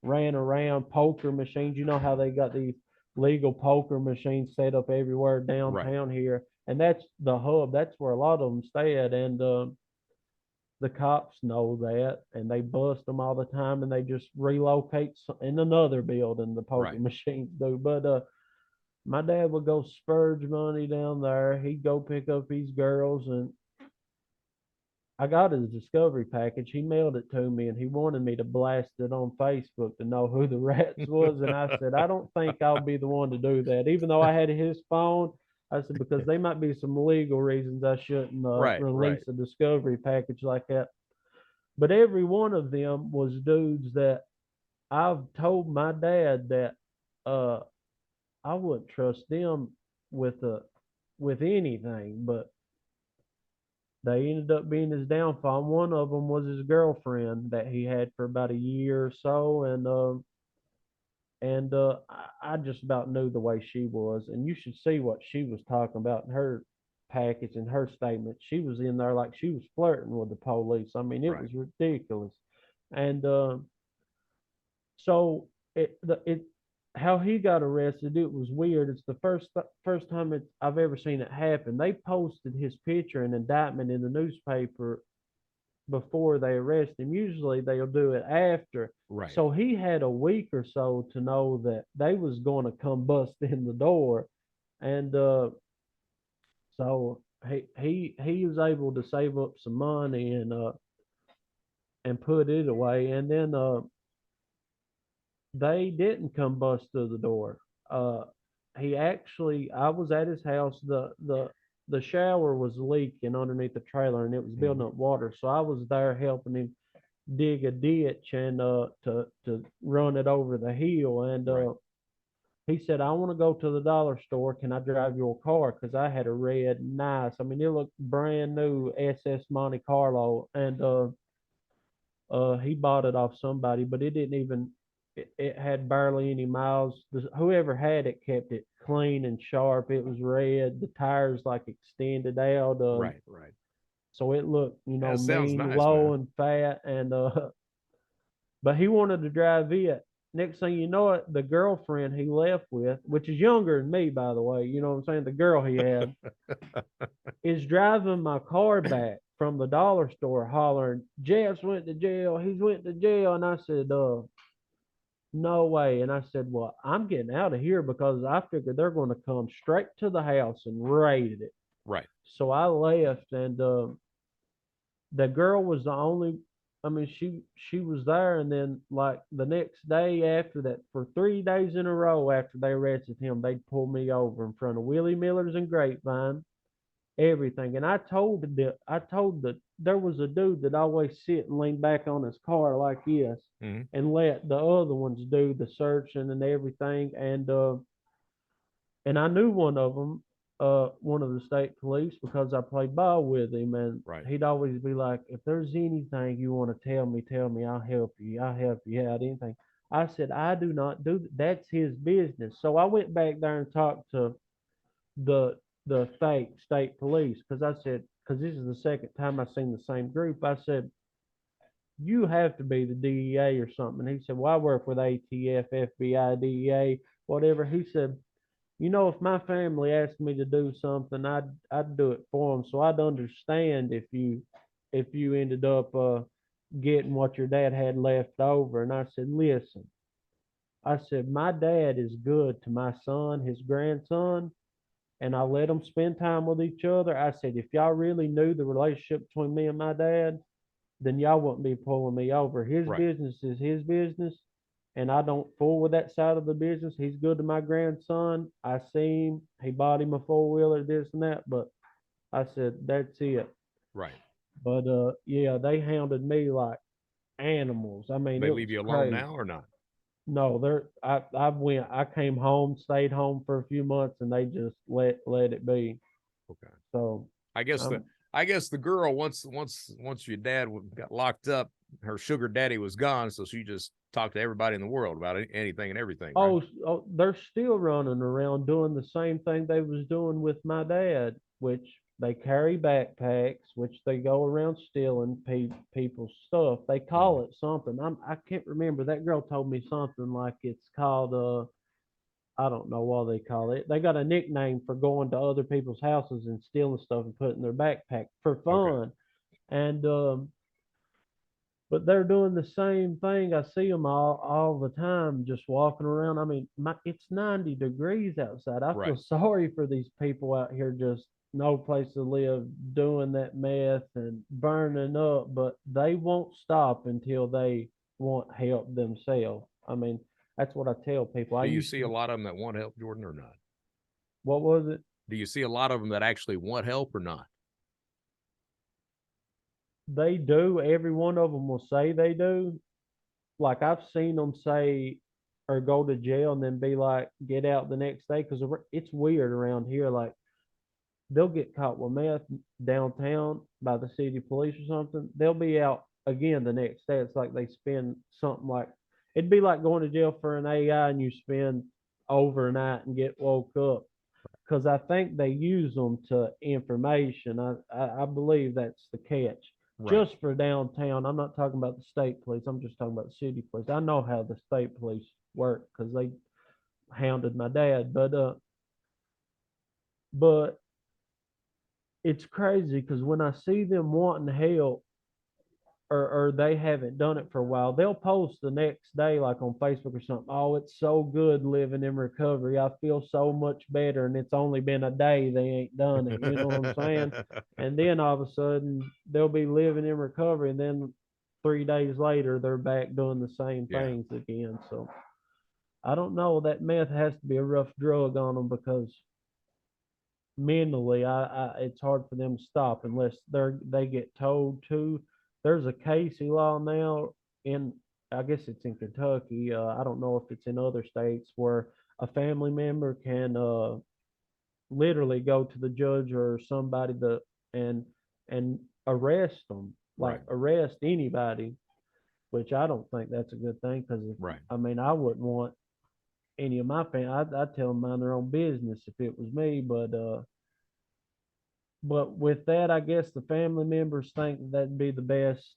ran around poker machines. You know how they got these legal poker machines set up everywhere Right. downtown here, and that's the hub. That's where a lot of them stay at. And the cops know that, and they bust them all the time, and they just relocate in another building. The poker Right. machines do, but my dad would go spurge money down there. He'd go pick up these girls, and I got his discovery package. He mailed it to me, and he wanted me to blast it on Facebook to know who the rats was. And I said, I don't think I'll be the one to do that, even though I had his phone. I said, because they might be some legal reasons I shouldn't Right. Right. release a discovery package like that. But every one of them was dudes that I've told my dad that uh, I wouldn't trust them with with anything, but they ended up being his downfall. One of them was his girlfriend that he had for about a year or so, and I just about knew the way she was. And you should see what she was talking about in her package and her statement. She was in there like she was flirting with the police. I mean, it Right. was ridiculous. And so it how he got arrested, it was weird. It's the first time I've ever seen it happen. They posted his picture and indictment in the newspaper before they arrest him. Usually they'll do it after. Right. So he had a week or so to know that they was going to come bust in the door, and so he was able to save up some money and put it away, and then they didn't come bust through the door. Uh, I was at his house. The shower was leaking underneath the trailer, and it was Hmm. building up water. So I was there helping him dig a ditch and to run it over the hill. And Right. he said, "I want to go to the dollar store. Can I drive your car?" Because I had a red, nice. I mean, it looked brand new SS Monte Carlo, and he bought it off somebody, but it didn't even. It had barely any miles. Whoever had it kept it clean and sharp. It was red. The tires like extended out. Right. Right. So it looked, That sounds mean, nice, low man. and fat, and but he wanted to drive it. Next thing you know it, the girlfriend he left with, which is younger than me, by the way, you know what I'm saying? The girl he had is driving my car back from the dollar store hollering, Jeff's went to jail, he's went to jail. And I said, no way. And I said, well, I'm getting out of here because I figured they're going to come straight to the house and raid it. Right. So I left, and the girl was the only. I mean, she was there, and then like the next day after that, for 3 days in a row after they arrested him, they'd pull me over in front of Willie Miller's and Grapevine, everything. And I told that there was a dude that always sit and lean back on his car like this, Hmm. and let the other ones do the searching and everything. And I knew one of them, one of the state police, because I played ball with him, and Right. he'd always be like, "If there's anything you want to tell me. I'll help you. I'll help you out. Anything." I said, "I do not do that. That's his business." So I went back there and talked to the the fake state police, because I said, because this is the second time I've seen the same group. I said, "You have to be the DEA or something." And he said, "Well, I work with ATF, FBI, DEA, whatever." He said, if my family asked me to do something, I'd do it for them. So I'd understand if you ended up getting what your dad had left over. And I said, listen, I said my dad is good to my son, his grandson, and I let them spend time with each other. I said, if y'all really knew the relationship between me and my dad, then y'all wouldn't be pulling me over. His Right. business is his business, and I don't fool with that side of the business. He's good to my grandson. I see him. He bought him a 4-wheeler, this and that. But I said, that's it. Right. But yeah, they hounded me like animals. I mean, They it leave was you alone crazy. now or not? No, I came home, stayed home for a few months, and they just let it be. Okay. So I guess the I'm I guess the girl once your dad got locked up, her sugar daddy was gone, so she just talked to everybody in the world about anything and everything, right? they're still running around doing the same thing they was doing with my dad, which they carry backpacks, which they go around stealing people's stuff. They Mhm. call it something. I can't remember. That girl told me something like it's called I don't know what they call it. They got a nickname for going to other people's houses and stealing stuff and putting in their backpack for Okay. fun. And but they're doing the same thing. I see them all the time, just walking around. I mean, it's 90 degrees outside. I feel Right. sorry for these people out here, just no place to live, doing that meth and burning up, but they won't stop until they want help themselves. I mean, that's what I tell people. I Do you used see to, a lot of them that want help, Jordan, or not? what was it? Do you see a lot of them that actually want help or not? They do. Every one of them will say they do. Like I've seen them say or go to jail and then be like, get out the next day because it's weird around here. Like they'll get caught with meth downtown by the city police or something. They'll be out again the next day. It's like they spend something like it'd be like going to jail for an AI and you spend overnight and get woke up because I think they use them to information. I believe that's the catch. Right. Just for downtown, I'm not talking about the state police. I'm just talking about the city police. I know how the state police work because they hounded my dad, but it's crazy because when I see them wanting help, or they haven't done it for a while, they'll post the next day, like on Facebook or something. Oh, it's so good living in recovery. I feel so much better. And it's only been a day they ain't done it. You know what I'm saying? And then all of a sudden they'll be living in recovery. And then 3 days later, they're back doing the same Yeah. things again. So I don't know. That meth has to be a rough drug on them because mentally, it's hard for them to stop unless they get told to. There's a Casey law now in, I guess it's in Kentucky. I don't know if it's in other states where a family member can literally go to the judge or somebody and and arrest them, like Right. arrest anybody. Which I don't think that's a good thing because Right. I mean I wouldn't want any of my family. I'd tell them mind their own business if it was me, but with that, I guess the family members think that'd be the best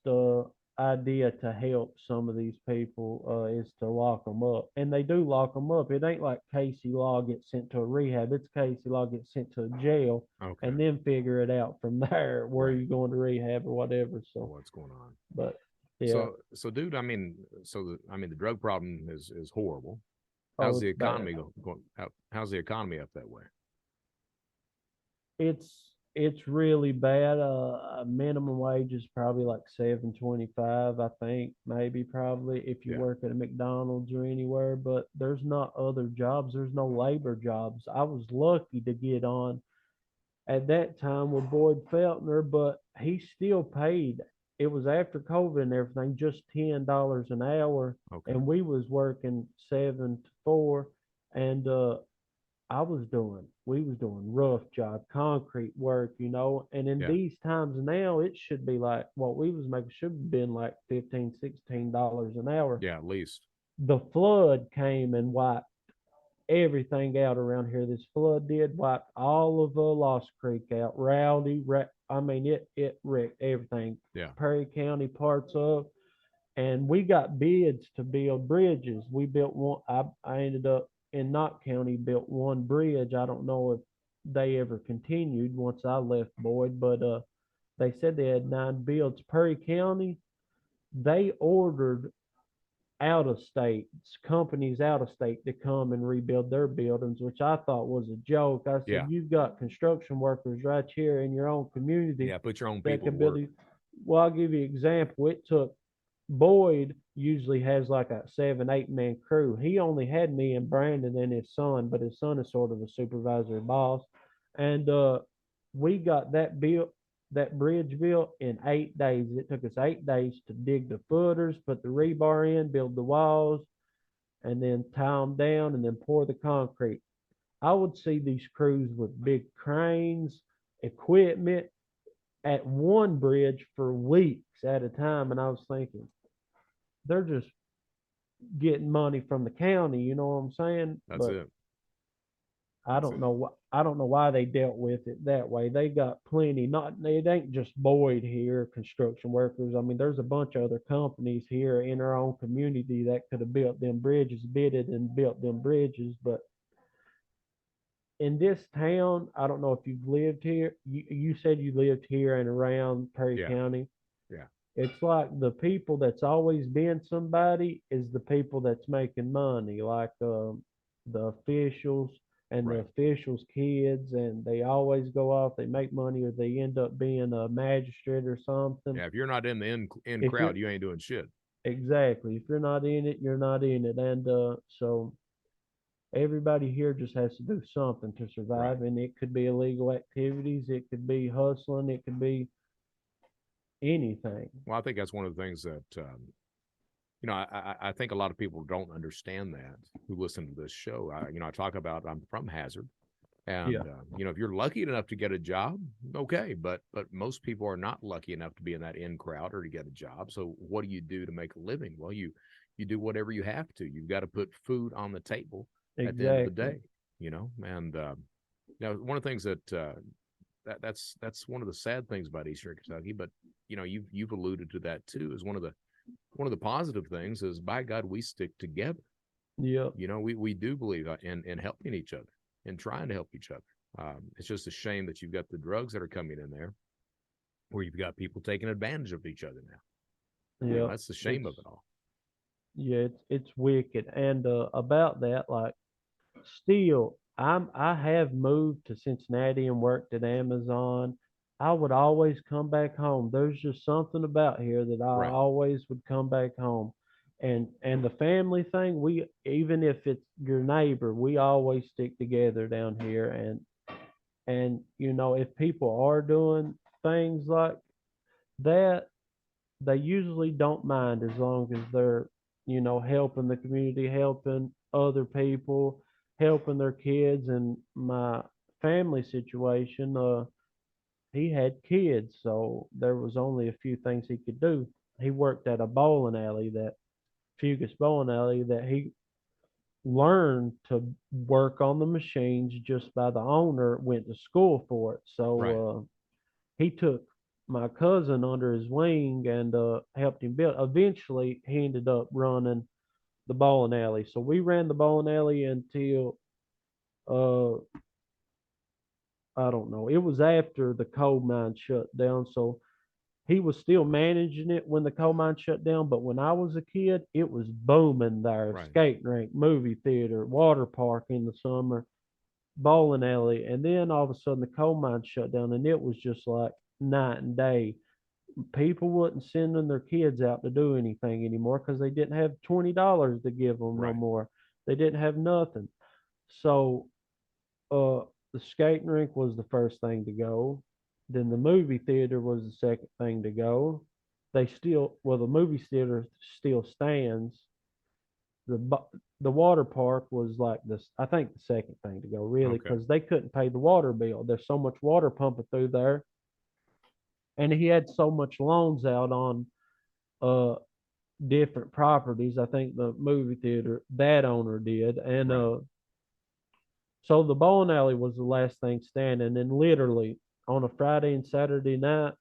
idea to help some of these people is to lock them up, and they do lock them up. It ain't like Casey Law gets sent to a rehab; it's Casey Law gets sent to a jail, Okay. and then figure it out from there where Right. you going to rehab or whatever. Or So, what's going on? but yeah, So, dude, I mean, the drug problem is horrible. oh, How's the it's bad. economy going? How's the economy up that way? It's really bad. Minimum wage is probably like 7.25, I think, maybe probably if you Yeah. work at a McDonald's or anywhere. But there's not other jobs. There's no labor jobs. I was lucky to get on at that time with Boyd Feltner, but he still paid. It was after COVID and everything, just $10 an hour, Okay. and we was working 7 to 4, and we was doing rough job, concrete work, and in Yeah. these times now, it should be like what we was making should have been like 15, $16 an hour. Yeah. At least. The flood came and wiped everything out around here. This flood did wipe all of Lost Creek out. I mean, it wrecked everything. Yeah. Perry County parts of, and we got bids to build bridges. We built one. I ended up in Knott County built one bridge. I don't know if they ever continued once I left Boyd, but they said they had 9 builds. Perry County, they ordered out of state companies out of state to come and rebuild their buildings, which I thought was a joke. I said, Yeah. you've got construction workers right here in your own community Yeah. Put your own that people to can build work. these. Well, I'll give you an example. It took Boyd usually has like a 7, 8 man crew. He only had me and Brandon and his son, but his son is sort of a supervisor boss. And we got that bridge built in 8 days. It took us 8 days to dig the footers, put the rebar in, build the walls, and then tie them down and then pour the concrete. I would see these crews with big cranes, equipment at one bridge for weeks at a time. And I was thinking, they're just getting money from the county, you know what I'm saying? That's But it. That's it. I don't know why they dealt with it that way. They got plenty. Not it ain't just Boyd here, construction workers. I mean, there's a bunch of other companies here in our own community that could have built them bridges, bidded and built them bridges. But in this town, I don't know if you've lived here. You said you lived here and around Perry Yeah. County. Yeah. it's like the people that's always been somebody is the people that's making money, like the officials and the Right. officials' kids, and they always go off. They make money, or they end up being a magistrate or something. Yeah, if you're not in the in If you're crowd, you ain't doing shit. exactly, if you're not in it, you're not in it, and so everybody here just has to do something to Right. survive, and it could be illegal activities, it could be hustling, it could be anything. Well, I think that's one of the things that I think a lot of people don't understand that who listen to this show. I talk about I'm from Hazard, Yeah, and if you're lucky enough to get a job, okay, but most people are not lucky enough to be in that in crowd or to get a job. So what do you do to make a living? Well, you do whatever you have to. You've got to put food on the table at the end of the exactly. day, and one of the things that's one of the sad things about Eastern Kentucky, but you've alluded to that too. Is one of the positive things is, by God, we stick together. Yep. We do believe in helping each other and trying to help each other. It's just a shame that you've got the drugs that are coming in there, where you've got people taking advantage of each other now. Yep. That's the shame It's of it all. yeah, it's wicked. And about that, like still I have moved to Cincinnati and worked at Amazon. I would always come back home. There's just something about here that I Right. always would come back home. And the family thing, we even if it's your neighbor, we always stick together down here, and if people are doing things like that, they usually don't mind as long as they're, helping the community, helping other people, helping their kids. And my family situation, he had kids, so there was only a few things he could do. He worked at a bowling alley, that Fugus bowling alley, that he learned to work on the machines just by the owner, went to school for it. Right. So he took my cousin under his wing and helped him build. Eventually, he ended up running the bowling alley. So we ran the bowling alley until uh, I don't know. It was after the coal mine shut down. So he was still managing it when the coal mine shut down. But when I was a kid, it was booming there. Right. Skating rink, movie theater, water park in the summer, bowling alley. And then all of a sudden the coal mine shut down, and it was just like night and day. People wasn't sending their kids out to do anything anymore because they didn't have $20 to give them no Right. more. They didn't have nothing. So uh, the skating rink was the first thing to go. Then the movie theater was the second thing to go. The movie theater still stands. The water park was like this. I think the second thing to go, really, Okay. because they couldn't pay the water bill. There's so much water pumping through there, and he had so much loans out on uh different properties. I think the movie theater, that owner did. And Right. so the bowling alley was the last thing standing. And literally on a Friday and Saturday night,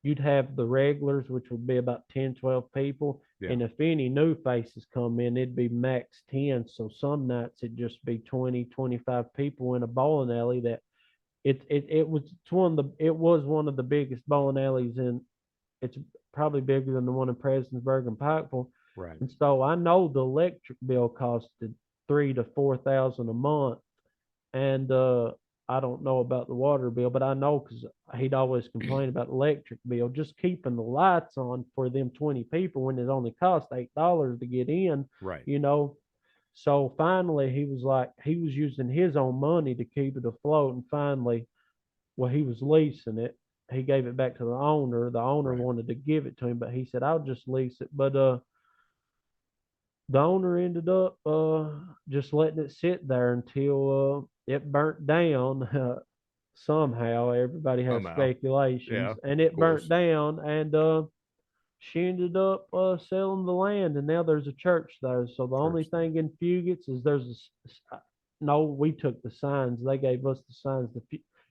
you'd have the regulars, which would be about 10, 12 people. Yeah. And if any new faces come in, it'd be max 10. So some nights it'd just be 20, 25 people in a bowling alley. That it was one of the biggest bowling alleys in. It's probably bigger than the one in Prestonsburg and Pikeville. Right. And so I know the electric bill costed 3 to 4 thousand a month. And I don't know about the water bill, but I know because he'd always complain about the electric bill, just keeping the lights on for them 20 people when it only cost $8 to get in, Right. you know. So finally, he was like, he was using his own money to keep it afloat. And finally, well, he was leasing it. He gave it back to the owner. The owner Right. wanted to give it to him, but he said, I'll just lease it. But the owner ended up just letting it sit there until it burnt down. Somehow, everybody has Somehow. speculations, Yeah. and Of it burnt course. down. And she ended up selling the land, and now there's a church there. So the only Church there. thing in Fugits is no, we took the signs. They gave us the signs.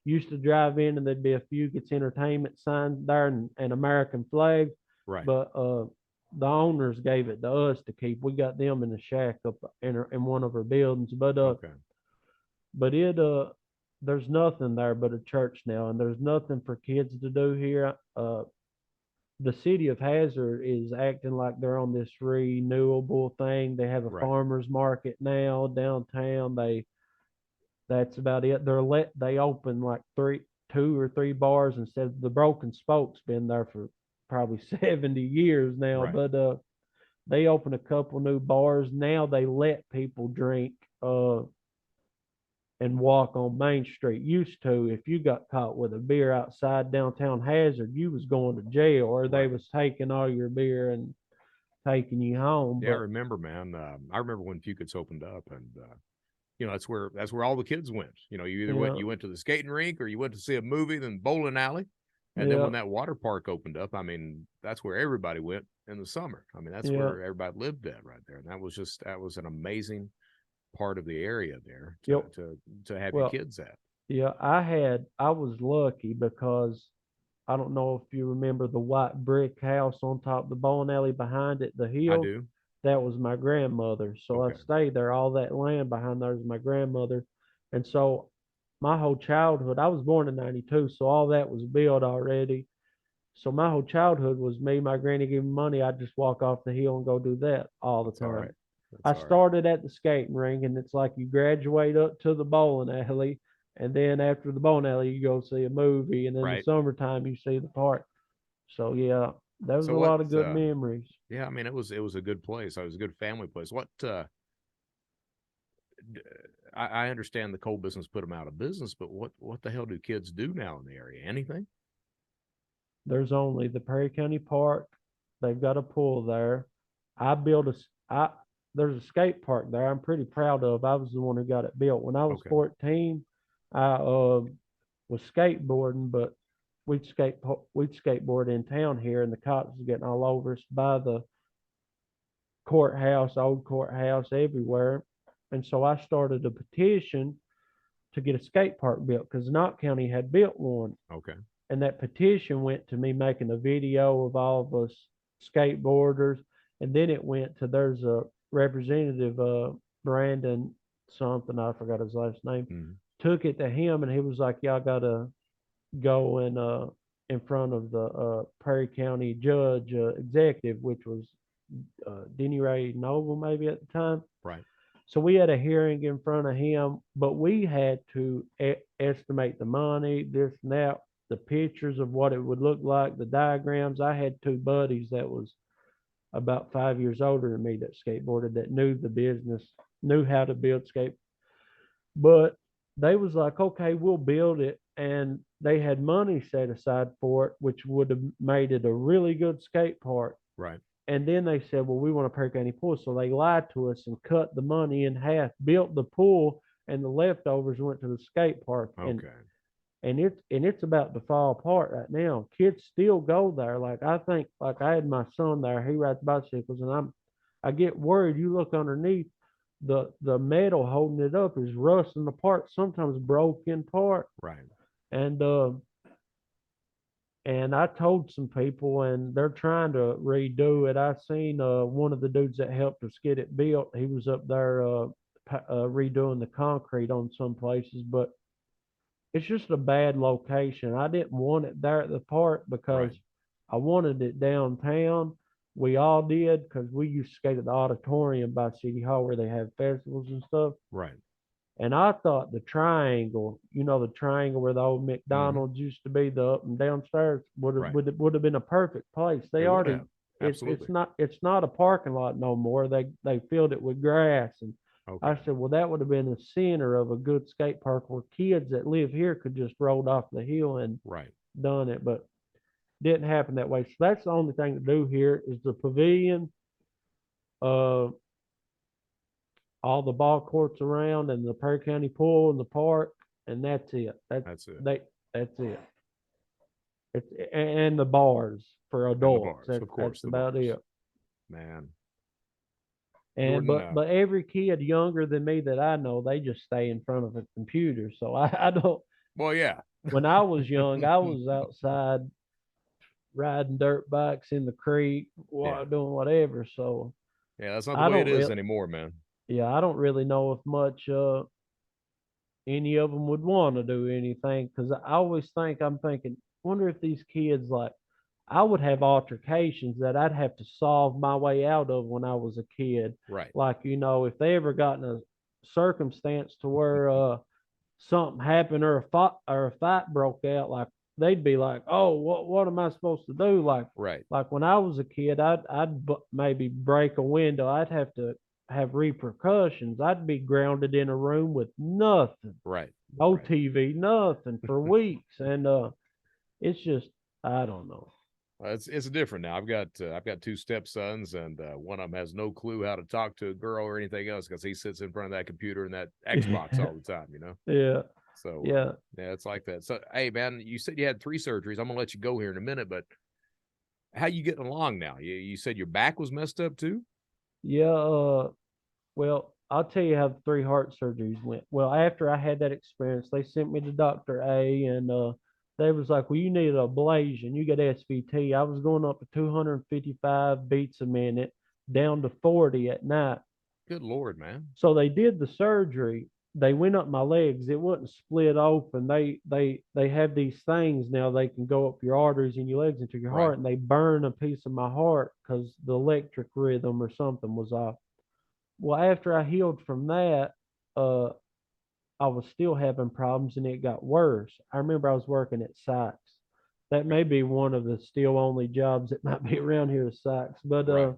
Used to drive in, and there'd be a Fugits Entertainment sign there, and American flag. Right. But the owners gave it to us to keep. We got them in the shack up in one of our buildings. Okay. But there's nothing there but a church now, and there's nothing for kids to do here. the city of Hazard is acting like they're on this renewable thing. They have a Right. farmers market now downtown. That's about it. They open like two or three bars instead of the Broken Spoke's been there for probably 70 years now. Right. But they open a couple new bars now. They let people drink and walk on Main Street. Used to, if you got caught with a beer outside downtown Hazard, you was going to jail, or they Right. was taking all your beer and taking you home. Yeah, I But remember, man. I remember when Pukett's opened up, and that's where all the kids went. You either went yeah, you went to the skating rink or you went to see a movie, then bowling alley, and then yeah, when that water park opened up, I mean, that's where everybody went in the summer. I mean, that's yeah, where everybody lived at right there, and that was an amazing part of the area there to yep. to have your Well, kids at. yeah, I was lucky because I don't know if you remember the white brick house on top of the bowling alley behind it, the I hill. do. That was my grandmother. So I Okay. stayed there. All that land behind there is my grandmother. And so my whole childhood, I was born in 92, so all that was built already. So my whole childhood was me, my granny giving me money. I'd just walk off the hill and go do that all the That's all time. right. That's I all right. started at the skating rink, and it's like you graduate up to the bowling alley, and then after the bowling alley, you go see a movie, and in the Right. summertime, you see the park. So yeah, there was So a what? lot of good memories. Yeah, I mean, it was a good place. It was a good family place. What? I understand the coal business put them out of business, but what the hell do kids do now in the area? Anything? There's only the Perry County Park. They've got a pool there. I built a. I There's a skate park there. I'm pretty proud of. I was the one who got it built. When I was Okay. 14, I was skateboarding, but we'd skateboard in town here, and the cops was getting all over us by the courthouse, old courthouse, everywhere. And so I started a petition to get a skate park built because Knott County had built one, Okay. and that petition went to me making a video of all of us skateboarders, and then it went to there's a representative, Brandon something, I forgot his last name, Mhm. took it to him, and he was like, y'all gotta go in front of the Perry County judge, executive, which was Denny Ray Noble maybe at the time. Right. So we had a hearing in front of him, but we had to estimate the money, this and that, the pictures of what it would look like, the diagrams. I had two buddies that was about 5 years older than me that skateboarded, that knew the business, knew how to build skate. But they was like, okay, we'll build it. And they had money set aside for it, which would have made it a really good skate park. Right. And then they said, well, we want a Perry County pool. So they lied to us and cut the money in half, built the pool, and the leftovers went to the skate park. And Okay. it's about to fall apart right now. Kids still go there. Like I think, like I had my son there. He rides bicycles, and I get worried. You look underneath, the metal holding it up is rusting apart, sometimes broken apart. Right. And I told some people, and they're trying to redo it. I seen one of the dudes that helped us get it built. He was up there redoing the concrete on some places, but it's just a bad location. I didn't want it there at the park because Right. I wanted it downtown. We all did because we used to skate at the auditorium by City Hall where they have festivals and stuff. Right. And I thought the triangle, the triangle where the old Hmm. McDonald's used to be, the up and downstairs Right. would have been a perfect place. They It would already have. it's Absolutely. not a parking lot no more. They filled it with grass, and I Okay. said, well, that would have been the center of a good skate park where kids that live here could just roll off the hill and Right. done it, but didn't happen that way. So that's the only thing to do here is the pavilion, uh, all the ball courts around, and the Perry County pool and the park, and that's it. That's it. That's it. It's and the bars for And the adults. bars, of course, That's the about bars. it. Man, And Jordan. but every kid younger than me that I know, they just stay in front of a computer. So I don't. Well, yeah. When I was young, I was outside riding dirt bikes in the creek, Yeah. doing whatever. So Yeah. That's not the I way it don't is really, anymore, man. yeah, I don't really know if much any of them would want to do anything because I always think I'm thinking, wonder if these kids like. I would have altercations that I'd have to solve my way out of when I was a kid. Right. Like, if they ever got in a circumstance to where something happened or a fight broke out, like they'd be like, "Oh, what am I supposed to do?" Right. Like when I was a kid, I'd maybe break a window. I'd have to have repercussions. I'd be grounded in a room with nothing, Right. no Right. TV, nothing for weeks, and it's just I don't know. It's different now. I've got two stepsons, and one of them has no clue how to talk to a girl or anything else because he sits in front of that computer and that Xbox all the time. Yeah, So yeah, yeah, it's like that. So hey, man, you said you had 3 surgeries. I'm gonna let you go here in a minute, but how you getting along now? You said your back was messed up too. yeah. Well, I'll tell you how the 3 heart surgeries went. Well, after I had that experience, they sent me to Doctor A, and they was like, "Well, you need an ablation. You got SVT." I was going up to 255 beats a minute, down to 40 at night. Good Lord, man. So they did the surgery. They went up my legs. It wasn't split open. They have these things now. They can go up your arteries in your legs into your Right. heart, and they burn a piece of my heart because the electric rhythm or something was off. Well, after I healed from that, uh, I was still having problems, and it got worse. I remember I was working at Sykes. That may be one of the still only jobs that might be around here is Sykes. But Right.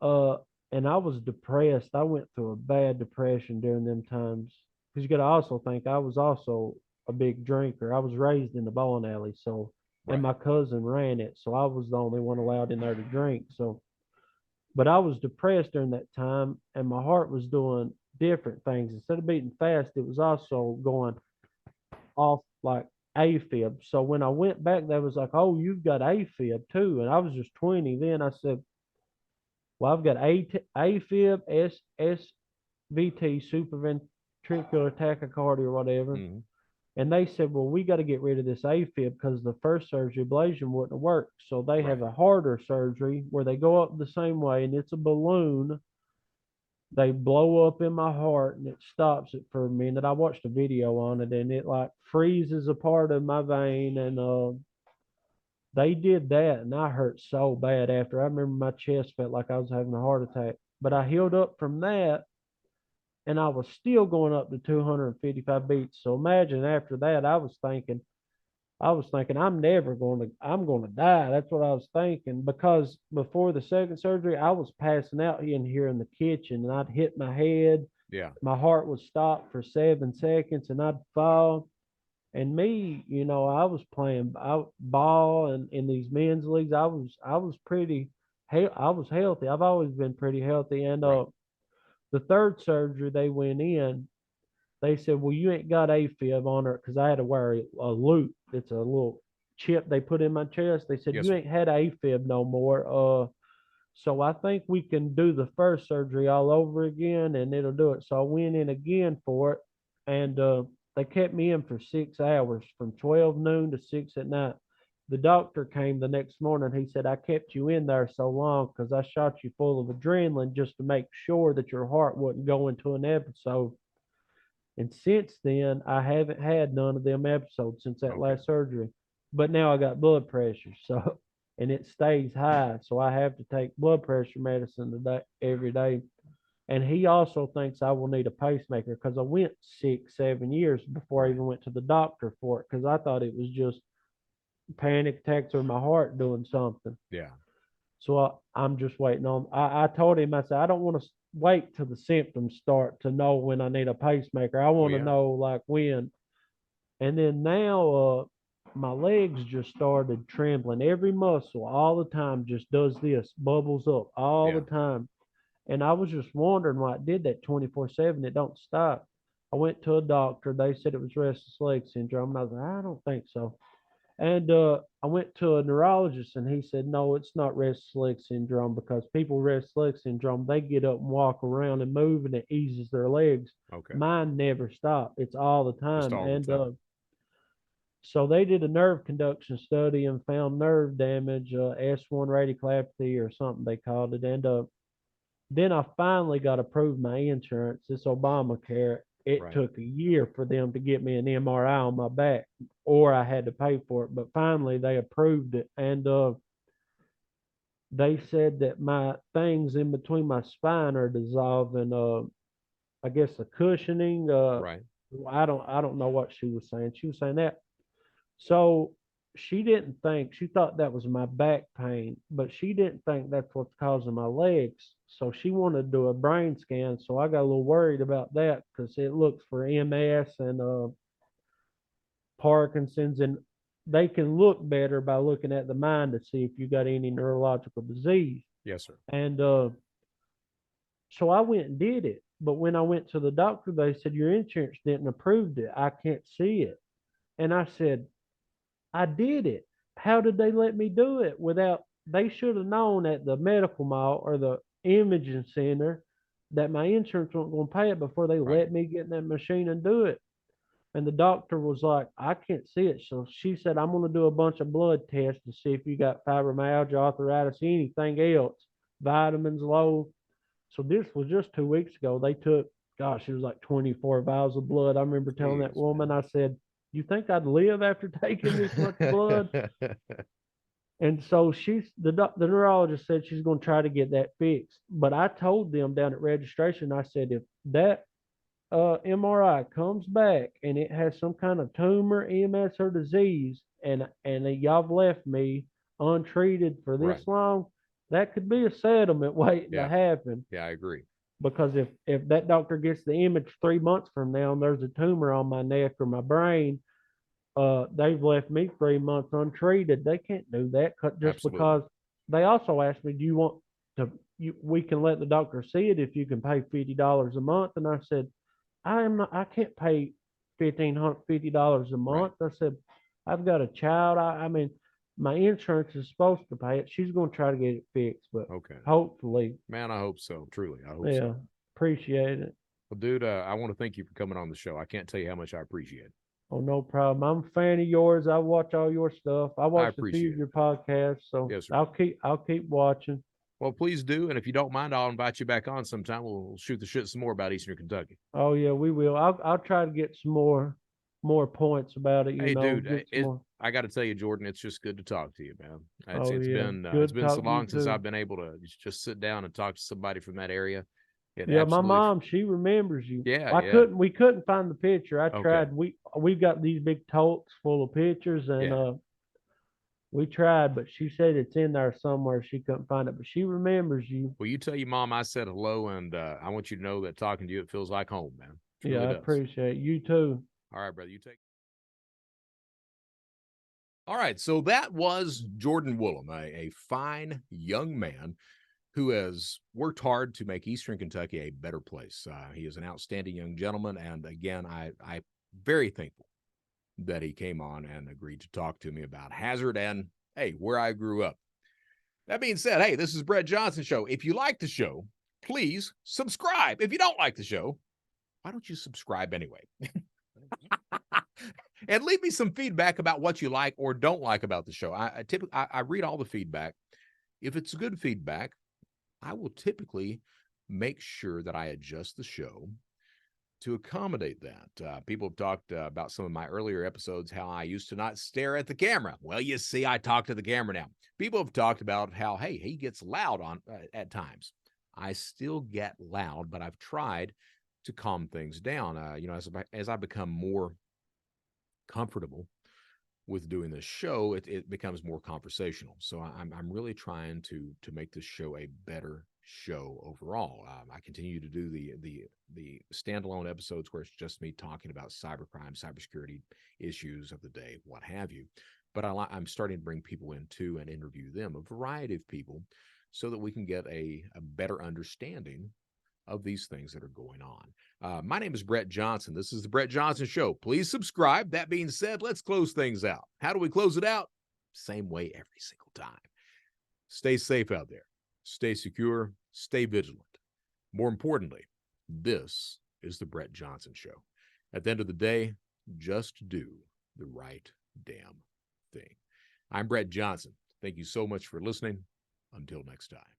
uh, and I was depressed. I went through a bad depression during them times. Because you got to also think I was also a big drinker. I was raised in the bowling alley, so and Right. my cousin ran it, so I was the only one allowed in there to drink. So, but I was depressed during that time, and my heart was doing different things. Instead of beating fast, it was also going off like AFib. So when I went back, they was like, "Oh, you've got AFib too," and I was just 20 then. I said, "Well, I've got AFib, SVT, supraventricular tachycardia, or whatever." Mm-hmm. And they said, "Well, we got to get rid of this AFib because the first surgery ablation wouldn't have worked." So they have Right. a harder surgery where they go up the same way, and it's a balloon. They blow up in my heart, and it stops it for a minute. I watched a video on it, and it like freezes a part of my vein, and they did that, and I hurt so bad after. I remember my chest felt like I was having a heart attack. But I Right. healed up from that, and I was still going up to 255 beats. So imagine after that, I was thinking I'm going to die. That's what I was thinking because before the second surgery, I was passing out in here in the kitchen, and I'd hit my head. Yeah. My heart would stop for 7 seconds, and I'd fall. And me, I was playing ball and in these men's leagues. I was pretty, I was healthy. I've always been pretty healthy. And Right. the third surgery they went in, they said, "Well, you ain't got AFib on her," because I had to wear a loop. It's a little chip they put in my chest. They said, Yes, "You sir. ain't had AFib no more. So I think we can do the first surgery all over again, and it'll do it." So I went in again for it, and they kept me in for 6 hours from 12 noon to 6 at night. The doctor came the next morning. He said, "I kept you in there so long because I shot you full of adrenaline just to make sure that your heart wouldn't go into an episode." And since then, I haven't had none of them episodes since that Okay. last surgery. But now I got blood pressure, so and it stays high, so I have to take blood pressure medicine today every day. And he also thinks I will need a pacemaker because I went 6, 7 years before I Right. even went to the doctor for it because I thought it was just panic attacks or my heart doing something. Yeah. So I'm just waiting on. I told him, I said, "I don't want to wait till the symptoms start to know when I need a pacemaker. I Oh want to yeah. know like when." And then now, my legs just started trembling. Every muscle all the time just does this, bubbles up all Yeah. the time. And I was just wondering why it did that 24/7. It don't stop. I went to a doctor. They said it was restless leg syndrome. And I was like, "I don't think so." And I went to a neurologist, and he said, "No, it's not restless leg syndrome because people with restless leg syndrome, they get up and walk around and move, and it eases their legs. Okay. Mine never stop. It's all the Just time." all the And time. so they did a nerve conduction study and found nerve damage, S1 radiculopathy or something they called it. And then I finally got approved my insurance. It's Obamacare, It Right. took a year for them to get me an MRI on my back, or I had to pay for it. But finally, they approved it, and they said that my things in between my spine are dissolving. I guess the cushioning. Right. I don't know what she was saying. She was saying that. So she didn't think, she thought that was my back pain, but she didn't think that's what's causing my legs. So she wanted to do a brain scan. So I got a little worried about that because it looks for MS and Parkinson's, and they can look better by looking at the mind to see if you got any neurological disease. Yes, sir. And so I went and did it. But when I went to the doctor, they said, your insurance didn't approve it. I can't see it. And I said, I did it. How did they let me do it without? They should have known at the medical mall or the imaging center that my insurance wasn't going to pay it before they Right. let me get in that machine and do it. And the doctor was like, I can't see it. So she said, I'm going to do a bunch of blood tests to see if you got fibromyalgia, arthritis, anything else, vitamins low. So this was just 2 weeks ago. They took, gosh, it was like 24 vials of blood. I remember telling that Jeez, woman, man. I said, you think I'd live after taking this much blood? And so the neurologist said she's going to try to get that fixed. But I told them down at registration, I said, if that MRI comes back and it has some kind of tumor, MS, or disease, and y'all have left me untreated for this Right. long, that could be a settlement waiting to Yeah. happen. Yeah, I agree. Because if that doctor gets the image 3 months from now and there's a tumor on my neck or my brain, they've left me 3 months untreated. They can't do that just Absolutely. because they also asked me, do you want to? We can let the doctor see it if you can pay $50 a month. And I said, I am not. I can't pay $1,550 a Right. month. I said, I've got a child. I mean, my insurance is supposed to pay it. She's going to try to get it fixed, but Okay. hopefully, Man, I hope so. Truly, I hope yeah, so. appreciate it. Well, dude, I want to thank you for coming on the show. I can't tell you how much I appreciate it. Oh, no problem. I'm a fan of yours. I watch all your stuff. I I watched a few appreciate of it. your podcasts, so Yes, sir. I'll keep watching. Well, please do. And if you don't mind, I'll invite you back on sometime. We'll shoot the shit some more about Eastern Kentucky. Oh yeah, we will. I'll try to get some more points about it. Hey, dude, Get some more. I got to tell you, Jordan, it's just good to talk to you, man. Oh yeah, It's good been so talking to you long since too. I've been able to just sit down and talk to somebody from that area. It Yeah, my absolutely, mom, she remembers you. yeah, I yeah. couldn't we couldn't find the picture. I Okay. tried. We've got these big totes full of pictures, and Yeah. we tried, but she said it's in there somewhere. She couldn't find it, but she remembers you. Well, you tell your mom I said hello, and I want you to know that talking to you, it feels like home, man. It Yeah, truly I does. appreciate it. You too. All right, brother. You take. All right. So that was Jordan Woolum, a fine young man who has worked hard to make Eastern Kentucky a better place. He is an outstanding young gentleman. And again, I'm very thankful that he came on and agreed to talk to me about Hazard and, hey, where I grew up. That being said, hey, this is Brett Johnson Show. If you like the show, please subscribe. If you don't like the show, why don't you subscribe anyway? And leave me some feedback about what you like or don't like about the show. I typically I read all the feedback. If it's good feedback, I will typically make sure that I adjust the show to accommodate that. People have talked about some of my earlier episodes, how I used to not stare at the camera. Well, you see, I talk to the camera now. People have talked about how, hey, he gets loud on at times. I still get loud, but I've tried to calm things down. As I become more comfortable with doing this show, it becomes more conversational. So I'm really trying to make this show a better show overall. I continue to do the standalone episodes where it's just me talking about cybercrime, cybersecurity issues of the day, what have you. But I'm starting to bring people in too and interview them, a variety of people, so that we can get a better understanding of these things that are going on. My name is Brett Johnson. This is the Brett Johnson Show. Please subscribe. That being said, let's close things out. How do we close it out? Same way every single time. Stay safe out there. Stay secure. Stay vigilant. More importantly, this is the Brett Johnson Show. At the end of the day, just do the right damn thing. I'm Brett Johnson. Thank you so much for listening. Until next time.